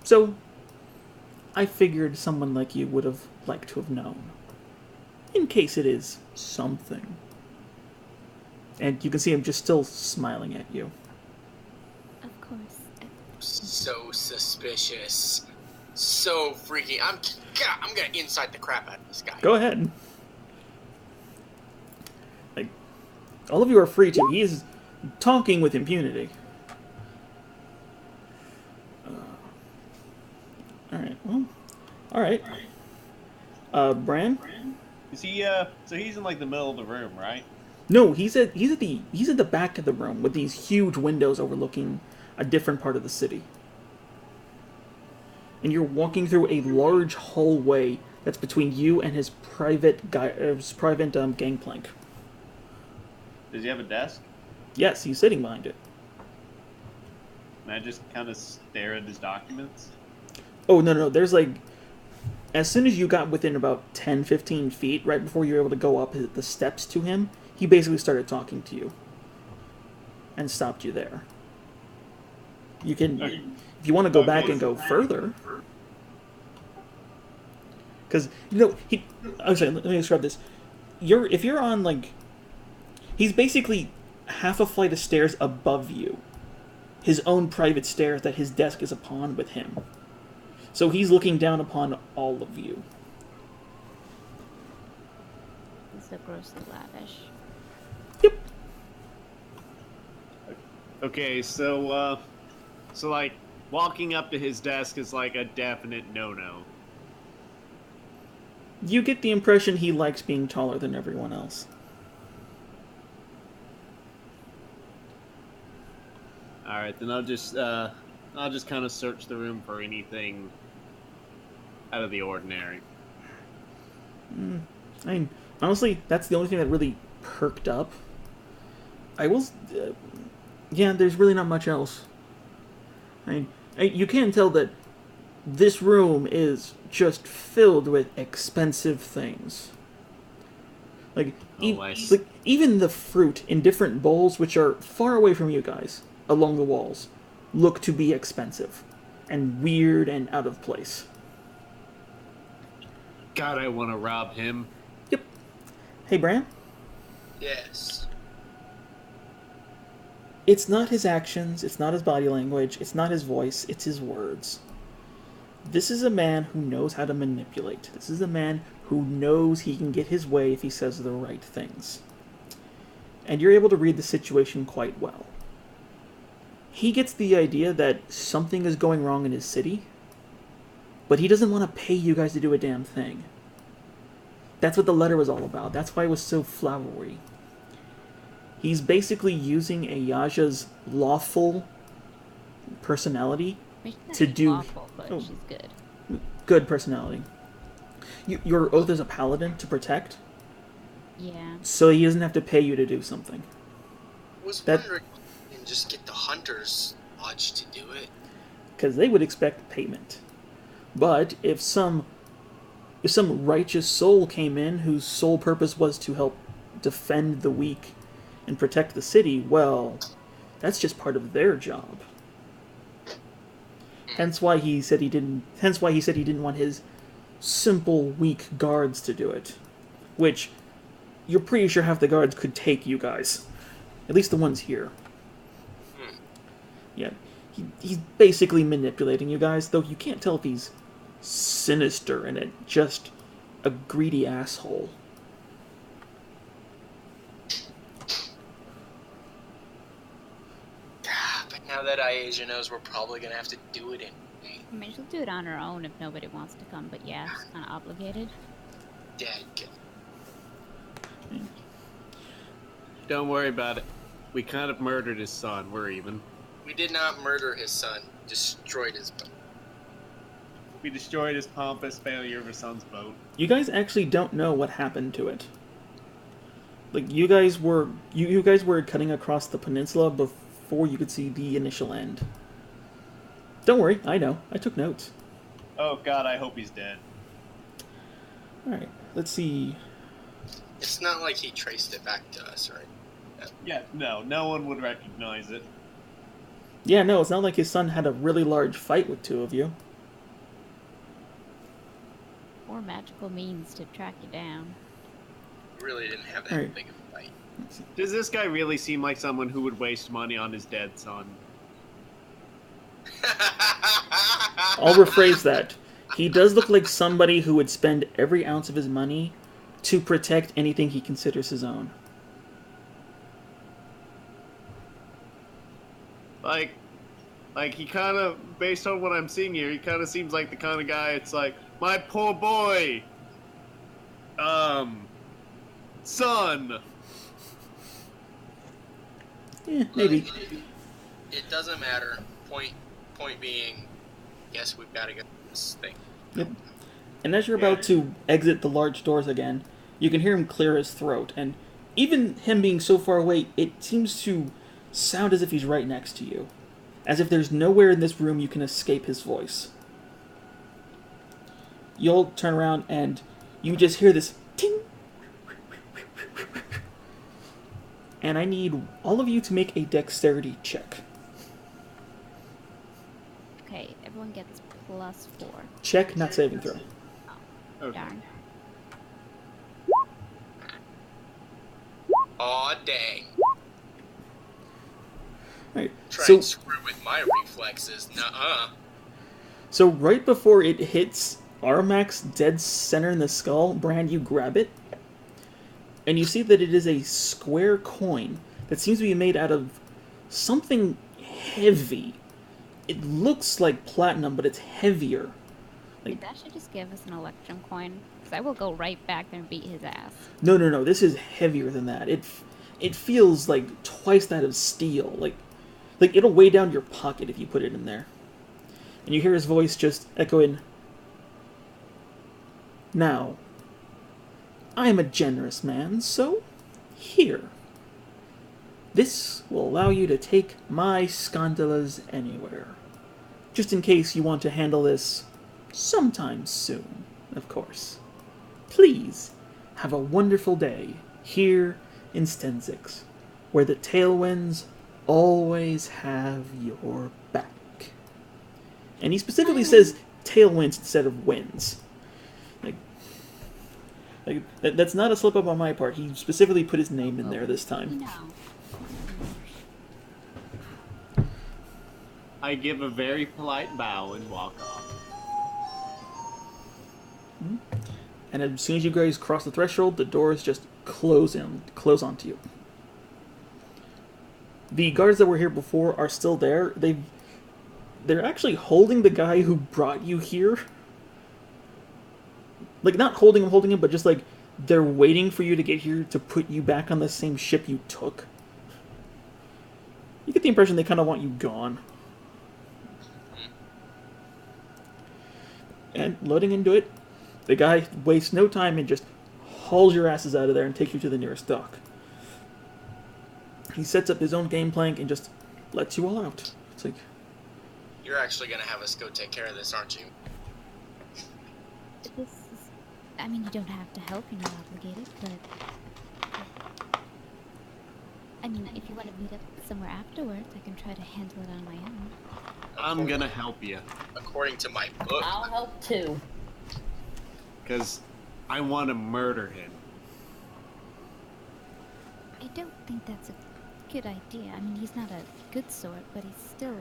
So, I figured someone like you would have liked to have known. In case it is something. And you can see him just still smiling at you. Of course. So suspicious. So freaking. I'm gonna inside the crap out of this guy. Go ahead. Like, all of you are free to. He is talking with impunity. Alright, well. Alright. Bran? Is he, so he's in, like, the middle of the room, right? No, he's at the back of the room with these huge windows overlooking a different part of the city. And you're walking through a large hallway that's between you and his private gangplank. Does he have a desk? Yes, he's sitting behind it. And I just kind of stare at his documents? Oh, no, there's like... As soon as you got within about 10, 15 feet, right before you were able to go up the steps to him, he basically started talking to you. And stopped you there. You can... If you want to go back and go further... Because, I'm sorry, let me describe this. If you're on, like... He's basically half a flight of stairs above you. His own private stairs that his desk is upon with him. So he's looking down upon all of you. It's so grossly lavish. Yep. Okay, so like, walking up to his desk is like a definite no-no. You get the impression he likes being taller than everyone else. Alright, then I'll just kind of search the room for anything out of the ordinary. I mean, honestly, that's the only thing that really perked up. Yeah, there's really not much else. I mean, you can tell that this room is just filled with expensive things. Like, like even the fruit in different bowls, which are far away from you guys, along the walls, look to be expensive and weird and out of place. God, I want to rob him. Yep. Hey, Bran? Yes. It's not his actions, it's not his body language, it's not his voice, it's his words. This is a man who knows how to manipulate. This is a man who knows he can get his way if he says the right things. and you're able to read the situation quite well. He gets the idea that something is going wrong in his city, but he doesn't want to pay you guys to do a damn thing. That's what the letter was all about. That's why it was so flowery. He's basically using Ayaja's lawful personality She's not to do awful, but she's good. good personality. Your oath is a paladin to protect, Yeah. so he doesn't have to pay you to do something. I was That- wondering if you can just get the Hunter's Lodge to do it. Because they would expect payment. But if some righteous soul came in whose sole purpose was to help defend the weak and protect the city, well, that's just part of their job. Hence why he said he didn't want his simple, weak guards to do it. Which, you're pretty sure half the guards could take you guys. At least the ones here. Yeah. He's basically manipulating you guys, though you can't tell if he's sinister in it. Just a greedy asshole. But now that Asia knows, we're probably gonna have to do it anyway. I mean, she'll do it on her own if nobody wants to come, but yeah, she's kind of obligated. Dad, Don't worry about it. We kind of murdered his son. We're even. we did not murder his son. Destroyed his boat. We destroyed his pompous failure of his son's boat. You guys actually don't know what happened to it. Like, you guys were cutting across the peninsula before you could see the initial end. Don't worry, I know. I took notes. Oh god, I hope he's dead. Alright, let's see. It's not like he traced it back to us, right? Yeah, no one would recognize it. Yeah, no, it's not like his son had a really large fight with two of you. Or magical means to track you down. Really didn't have that Alright. big of a fight. Does this guy really seem like someone who would waste money on his dead son? I'll rephrase that. He does look like somebody who would spend every ounce of his money to protect anything he considers his own. Like he kind of, based on what I'm seeing here, he kind of seems like the kind of guy. It's like, my poor boy, son. Yeah, maybe. It doesn't matter. Point being, yes, we've got to get this thing. Yep. And as you're about to exit the large doors again, you can hear him clear his throat, and even him being so far away, it seems to sound as if he's right next to you. As if there's nowhere in this room you can escape his voice. You'll turn around and you just hear this ting! And I need all of you to make a dexterity check. Okay, everyone gets +4. Check, not saving throw. Okay. Darn. Aw, dang. Alright, Try so and screw with my reflexes. Nuh-uh. So right before it hits Armax dead center in the skull, Brand, you grab it, and you see that it is a square coin that seems to be made out of something heavy. It looks like platinum, but it's heavier. Wait, that should just give us an electrum coin, because I will go right back there and beat his ass. No, this is heavier than that. It feels like twice that of steel. Like it'll weigh down your pocket if you put it in there. And you hear his voice just echoing, "Now, I am a generous man, so here. This will allow you to take my scandalas anywhere. Just in case you want to handle this sometime soon, of course. Please have a wonderful day here in Stenzix, where the TailWinds always have your back." And he specifically says tailwinds instead of winds. That's not a slip up on my part. He specifically put his name in there this time. No. I give a very polite bow and walk off. And as soon as you guys cross the threshold, the doors just close onto you. The guards that were here before are still there. They're actually holding the guy who brought you here. Like, not holding him, but just like they're waiting for you to get here to put you back on the same ship you took. You get the impression they kind of want you gone. And loading into it, the guy wastes no time and just hauls your asses out of there and takes you to the nearest dock. He sets up his own game plank and just lets you all out. It's like... You're actually going to have us go take care of this, aren't you? This is... I mean, you don't have to help, you're not obligated, but... I mean, if you want to meet up somewhere afterwards, I can try to handle it on my own. I'm gonna help you. According to my book. I'll help too. Because I want to murder him. I don't think that's a good idea. I mean, he's not a good sort, but he's still...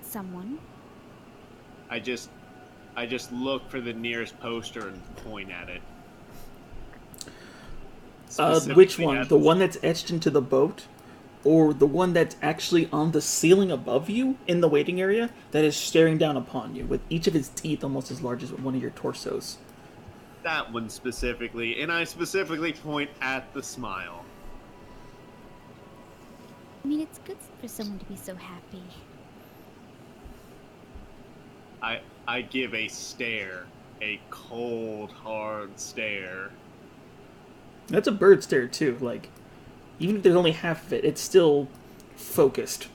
someone. I just look for the nearest poster and point at it. Which one? The one that's etched into the boat? Or the one that's actually on the ceiling above you in the waiting area that is staring down upon you with each of his teeth almost as large as one of your torsos? That one specifically, and I specifically point at the smile. I mean, it's good for someone to be so happy. I give a stare, a cold, hard stare. That's a bird stare, too. Like, even if there's only half of it, it's still focused.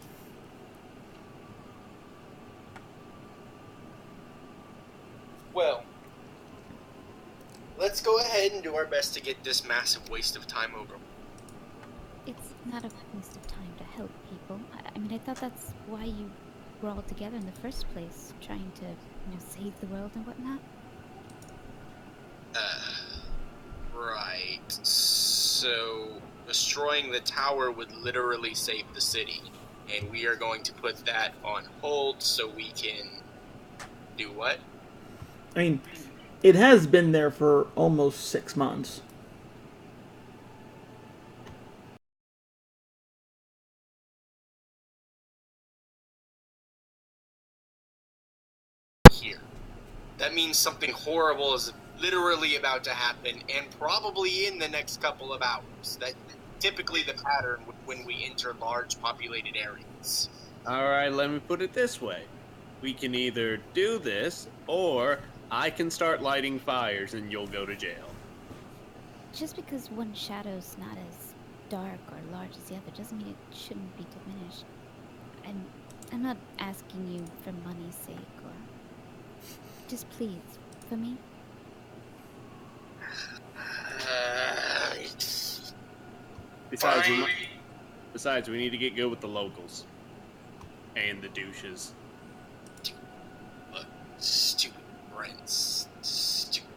Well, let's go ahead and do our best to get this massive waste of time over. It's not a waste of time to help people. I mean, I thought that's why you were all together in the first place, trying to, save the world and whatnot. Right. So, destroying the tower would literally save the city. And we are going to put that on hold so we can do what? I mean, it has been there for almost 6 months. Here. That means something horrible is literally about to happen, and probably in the next couple of hours. That's typically the pattern when we enter large populated areas. Alright, let me put it this way. We can either do this, or I can start lighting fires and you'll go to jail. Just because one shadow's not as dark or large as the other doesn't mean it shouldn't be diminished. I'm not asking you for money's sake or... Just please, for me. Besides, we need to get good with the locals. And the douches. Stupid rents. Stupid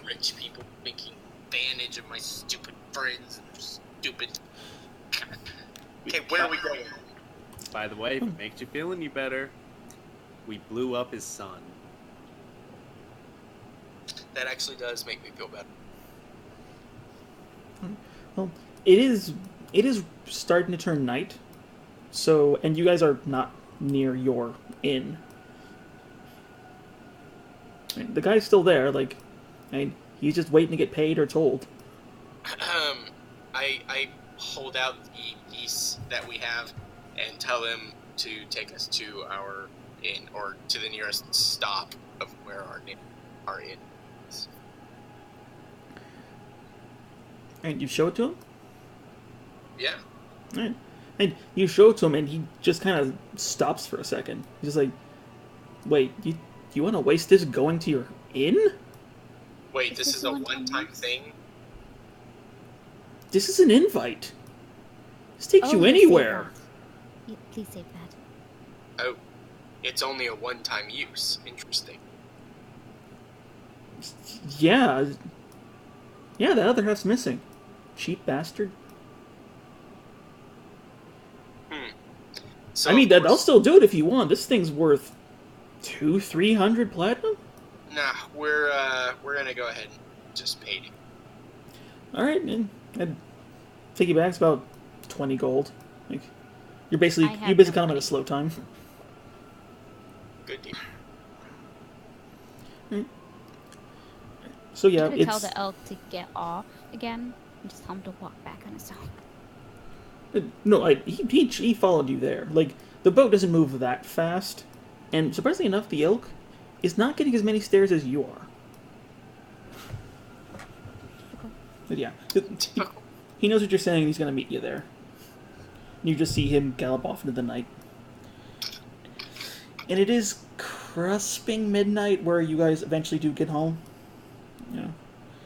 rich people making advantage of my stupid friends and their stupid... Okay, where are we going? By the way, if it makes you feel any better, we blew up his son. That actually does make me feel better. Well, it is starting to turn night, so, and you guys are not near your inn. I mean, the guy's still there, like, he's just waiting to get paid or told. I hold out the piece that we have and tell him to take us to our inn, or to the nearest stop of where our inn is. And you show it to him? Yeah. Alright. And you show it to him, and he just kind of stops for a second. He's just like, wait, you want to waste this going to your inn? Wait, this is a one-time thing? This is an invite. This takes you yes, anywhere. save that. Please save that. Oh, it's only a one-time use. Interesting. Yeah. Yeah, that other half's missing. Cheap bastard. So I mean, I'll still do it if you want. This thing's worth 200-300 platinum? Nah, we're gonna go ahead and just pay it. Alright, man. I'd take you back. It's about 20 gold. Like, you're I basically have you basically no kind of at money. a slow time. Good deal. So yeah, You could tell it's the elk to get off again and just tell him to walk back on his own. no. He followed you there. Like the boat doesn't move that fast, and surprisingly enough, the elk is not getting as many stairs as you are. But yeah, he knows what you're saying. And he's gonna meet you there. You just see him gallop off into the night, and it is crisping midnight where you guys eventually do get home. Yeah.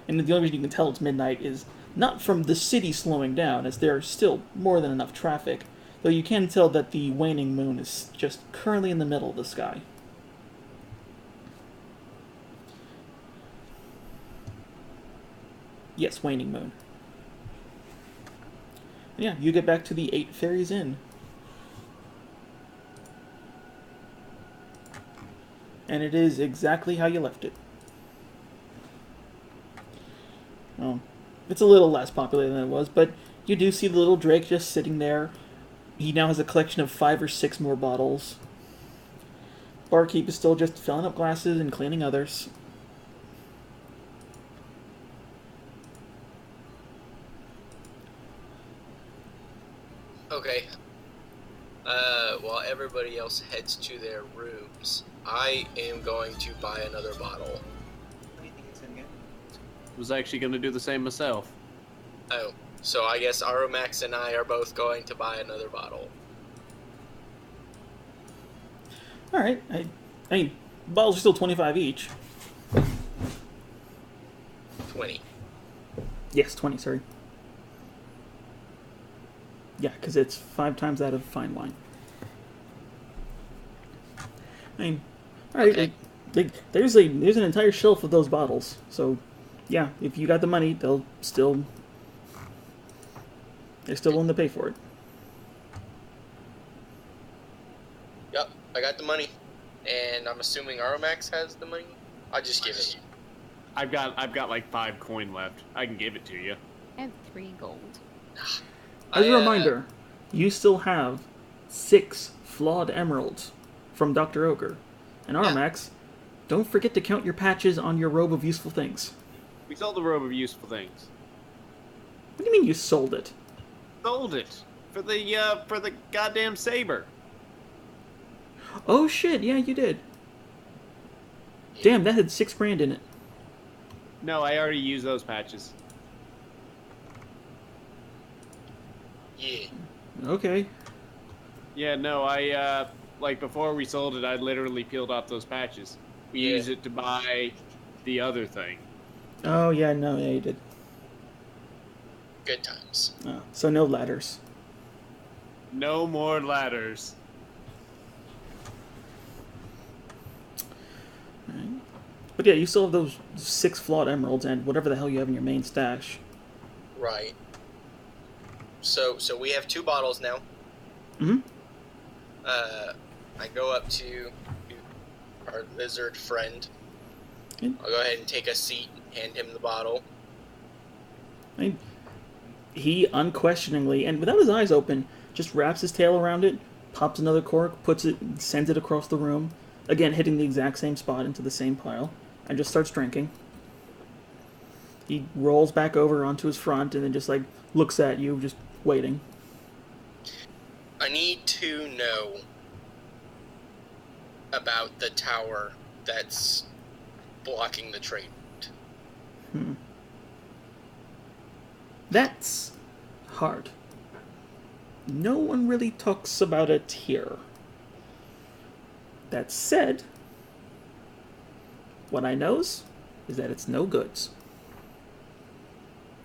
And the only reason you can tell it's midnight is not from the city slowing down, as there's still more than enough traffic, though you can tell that the waning moon is just currently in the middle of the sky. Yes, waning moon. Yeah, you get back to the 8 Fairies Inn. And it is exactly how you left it. Oh, it's a little less popular than it was, but you do see the little Drake just sitting there. He now has a collection of 5 or 6 more bottles. Barkeep is still just filling up glasses and cleaning others. Okay. While everybody else heads to their rooms, I am going to buy another bottle. Was actually going to do the same myself. Oh, so I guess Aromax and I are both going to buy another bottle. Alright, I mean, bottles are still 25 each. 20. Yes, 20, sorry. Yeah, because it's 5 times that of fine wine. I mean, alright, Okay. there's an entire shelf of those bottles, so yeah, if you got the money, they're still willing to pay for it. Yep, I got the money. And I'm assuming Aromax has the money? I'll just give it. I've got like 5 coin left. I can give it to you. I have 3 gold. As a reminder, you still have 6 flawed emeralds from Dr. Ogre. And Armax, don't forget to count your patches on your robe of useful things. We sold the robe of useful things. What do you mean you sold it? Sold it for the goddamn saber. Oh shit, yeah, you did. Damn, that had 6 grand in it. No, I already used those patches. Yeah. Okay. Yeah, no, I like before we sold it, I literally peeled off those patches. We used it to buy the other thing. Oh yeah, no, yeah, you did. Good times. Oh, so no ladders. No more ladders. Right. But yeah, you still have those 6 flawed emeralds and whatever the hell you have in your main stash. Right. So we have 2 bottles now. Mm-hmm. I go up to our lizard friend. Okay. I'll go ahead and take a seat and hand him the bottle. I mean, he unquestioningly, and without his eyes open, just wraps his tail around it, pops another cork, puts it, sends it across the room, again hitting the exact same spot into the same pile, and just starts drinking. He rolls back over onto his front and then just like looks at you, just waiting. I need to know about the tower that's blocking the trade. That's hard. No one really talks about it here. That said, what I knows is that it's no goods.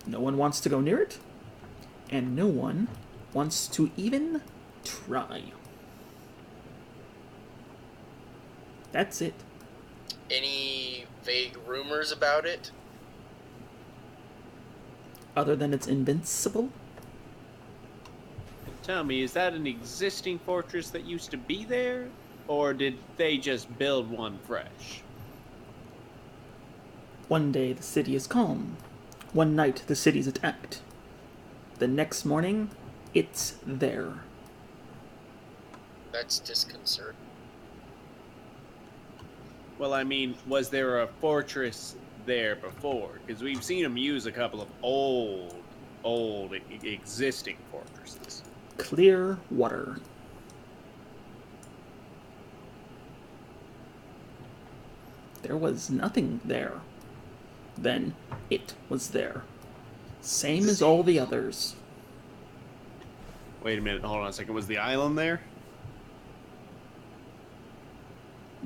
No one wants to go near it, and no one wants to even try. That's it. Any vague rumors about it? Other than it's invincible? Tell me, is that an existing fortress that used to be there? Or did they just build one fresh? One day the city is calm. One night the city's attacked. The next morning, It's there. That's disconcerting. Well, I mean, was there a fortress there before? Because we've seen them use a couple of old existing fortresses. Clear water. There was nothing there. Then it was there. Same as all the others. Wait a minute, hold on a second. Was the island there?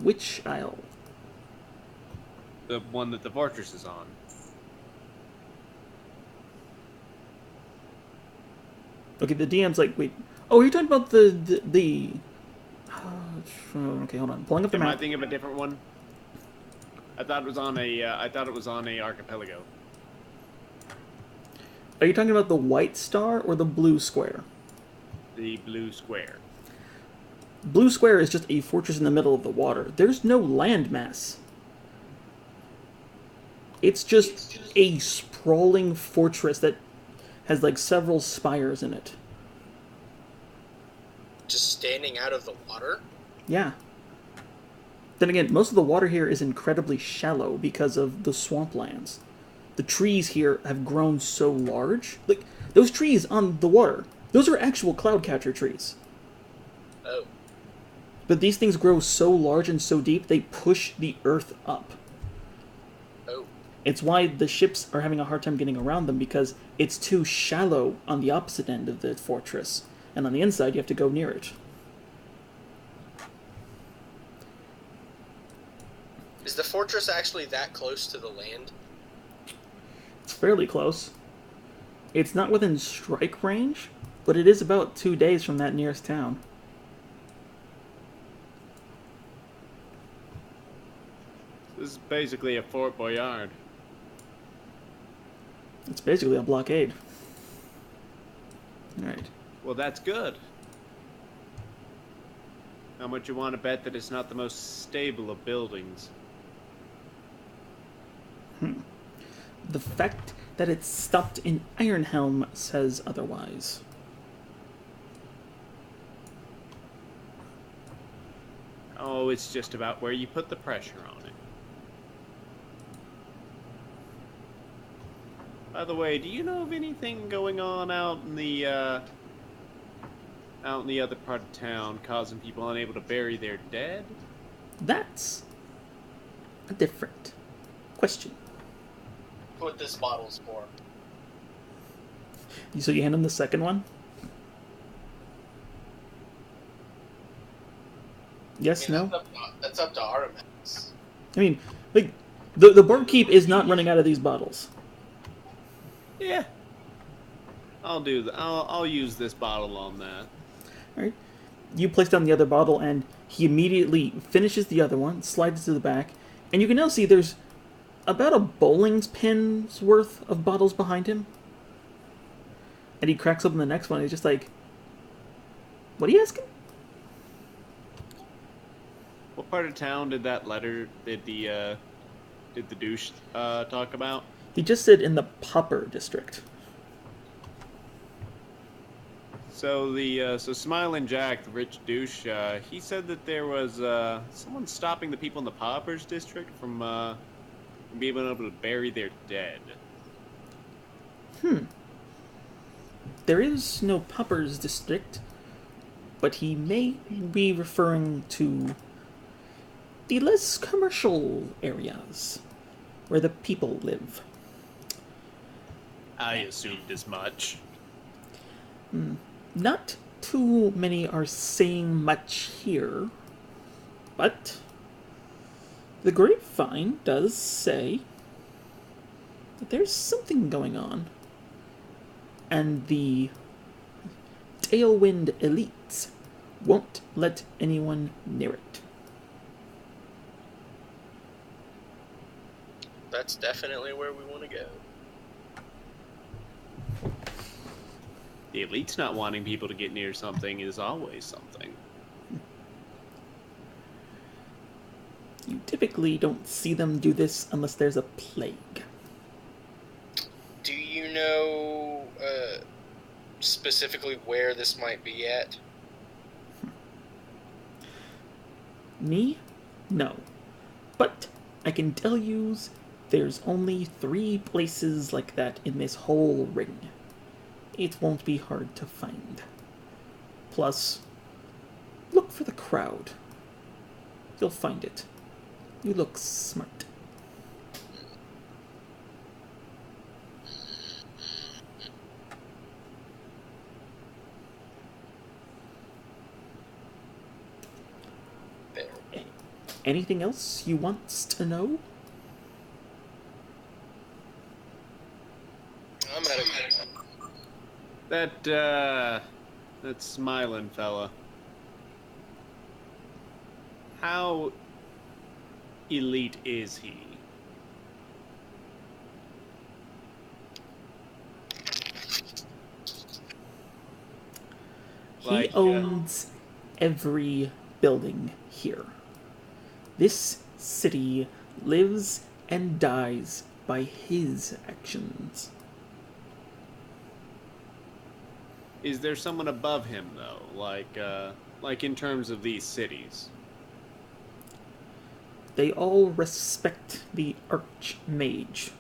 Which isle? The one that the fortress is on. Okay, the DM's like, wait. Oh, you're talking about the okay, hold on. Pulling up the Am I map. thinking of a different one? I thought it was on a. I thought it was on a archipelago. Are you talking about the white star or the blue square? The blue square. Blue square is just a fortress in the middle of the water. There's no landmass. It's just a sprawling fortress that has like several spires in it. Just standing out of the water? Yeah. Then again, most of the water here is incredibly shallow because of the swamplands. The trees here have grown so large. Like, those trees on the water, those are actual cloudcatcher trees. Oh. But these things grow so large and so deep, they push the earth up. Oh. It's why the ships are having a hard time getting around them, because it's too shallow on the opposite end of the fortress. And on the inside, you have to go near it. Is the fortress actually that close to the land? It's fairly close. It's not within strike range, but it is about 2 days from that nearest town. This is basically a Fort Boyard. It's basically a blockade. Alright. Well, that's good. How much you want to bet that it's not the most stable of buildings? The fact that it's stopped in Ironhelm says otherwise. Oh, it's just about where you put the pressure on it. By the way, do you know of anything going on out in the other part of town, causing people unable to bury their dead? That's a different question. What this bottle's for. So you hand him the second one? Yes, I mean, no? That's up to Artemis. I mean, like, the barkeep is not running out of these bottles. Yeah. I'll use this bottle on that. Alright. You place down the other bottle, and he immediately finishes the other one, slides it to the back, and you can now see there's about a bowling pin's worth of bottles behind him. And he cracks open the next one, and he's just like, what are you asking? What part of town did that letter, did the douche talk about? He just said in the Popper district. So so Smiling Jack, the rich douche, he said that there was someone stopping the people in the Poppers district from being able to bury their dead. There is no Poppers district, but he may be referring to the less commercial areas where the people live. I assumed as much. Not too many are saying much here, but the grapevine does say that there's something going on. And the TailWind elites won't let anyone near it. That's definitely where we want to go. The elite's not wanting people to get near something is always something. You typically don't see them do this unless there's a plague. Do you know specifically where this might be at? Me? No. But I can tell you there's only 3 places like that in this whole ring. It won't be hard to find. Plus, look for the crowd. You'll find it. You look smart. Anything else you want to know? I'm out of That smiling fella. How elite is he? He owns every building here. This city lives and dies by his actions. Is there someone above him though? Like in terms of these cities? They all respect the Archmage,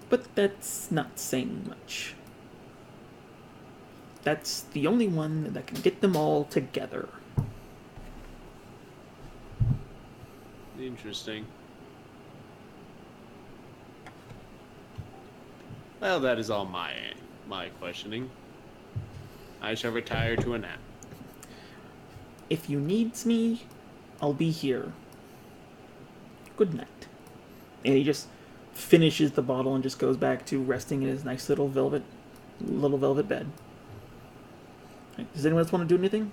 but that's not saying much. That's the only one that can get them all together. Interesting. Well, that is all my questioning. I shall retire to a nap. If you need me, I'll be here. Good night. And he just finishes the bottle and just goes back to resting in his nice little velvet bed. Right. Does anyone else want to do anything?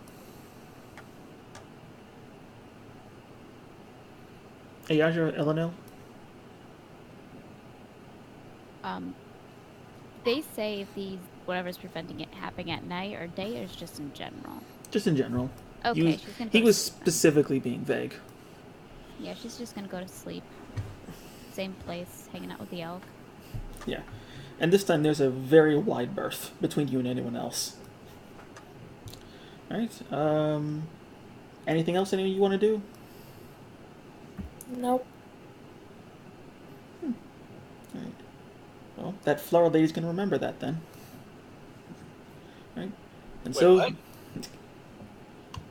Ayaja or Elenel? They say if these whatever's preventing it happening at night or day, or it's just in general. Just in general. Okay, He she's gonna. he Go was to sleep then. specifically being vague. Yeah, she's just gonna go to sleep. Same place, hanging out with the elk. Yeah. And this time there's a very wide berth between you and anyone else. Alright, anything else anyone you want to do? Nope. Alright. Well, that flower lady's gonna remember that then. Right? And Wait, so what?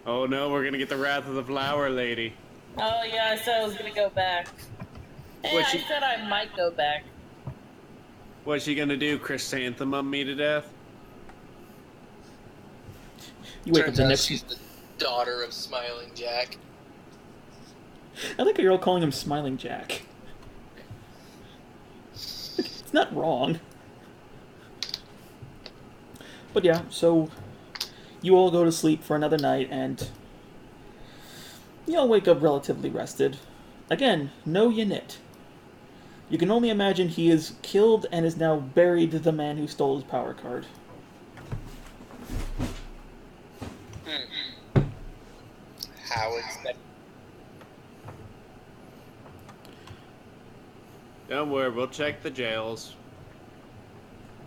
Oh no, we're gonna get the wrath of the flower lady. Oh yeah, I said I was gonna go back. Hey, What I she- said I might go back. What's she gonna do? Chrysanthemum me to death? you wake up Turns the out next she's the daughter of Smiling Jack. I like how you're all calling him Smiling Jack. It's not wrong. But yeah, so you all go to sleep for another night, and you all wake up relatively rested. Again, no Yanit. You can only imagine he is killed and is now buried the man who stole his power card. How expected. Don't worry, we'll check the jails.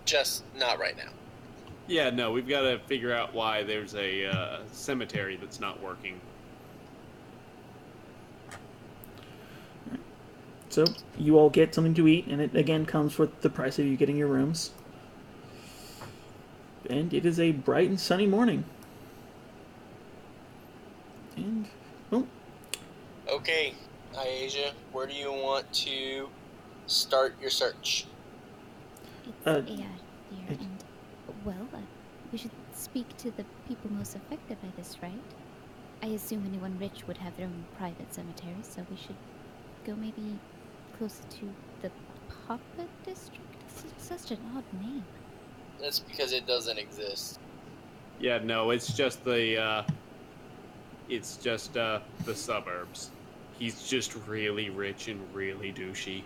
Just not right now. Yeah, no, we've got to figure out why there's a cemetery that's not working. So you all get something to eat, and it again comes with the price of you getting your rooms. And it is a bright and sunny morning. And, well, Okay, Iasia, where do you want to start your search? It's Uh, dear, it- and well, we should speak to the people most affected by this, right? I assume anyone rich would have their own private cemetery, so we should go maybe closer to the Papa District. It's such an odd name. That's because it doesn't exist. Yeah, no, it's just the suburbs. He's just really rich and really douchey.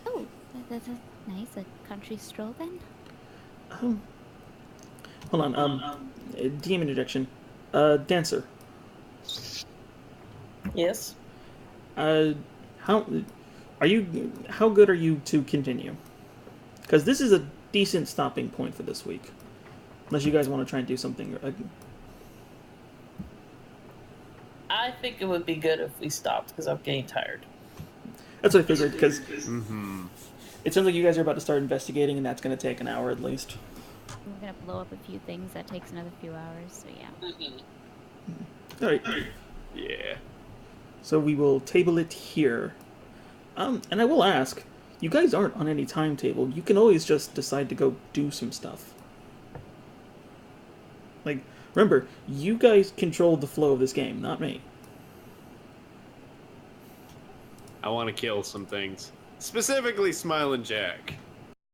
Oh, that's nice. A country stroll then? hold on, DM interjection. Dancer, Yes. how good are you to continue? Because this is a decent stopping point for this week. Unless you guys want to try and do something. I think it would be good if we stopped because I'm getting tired. That's what I figured, because Mm-hmm. it sounds like you guys are about to start investigating, and that's going to take an hour at least. We're gonna blow up a few things. That takes another few hours. So yeah. Mhm. All right. Yeah. So we will table it here. And I will ask, you guys aren't on any timetable. You can always just decide to go do some stuff. Like, remember, you guys control the flow of this game, not me. I want to kill some things. Specifically Smiling Jack.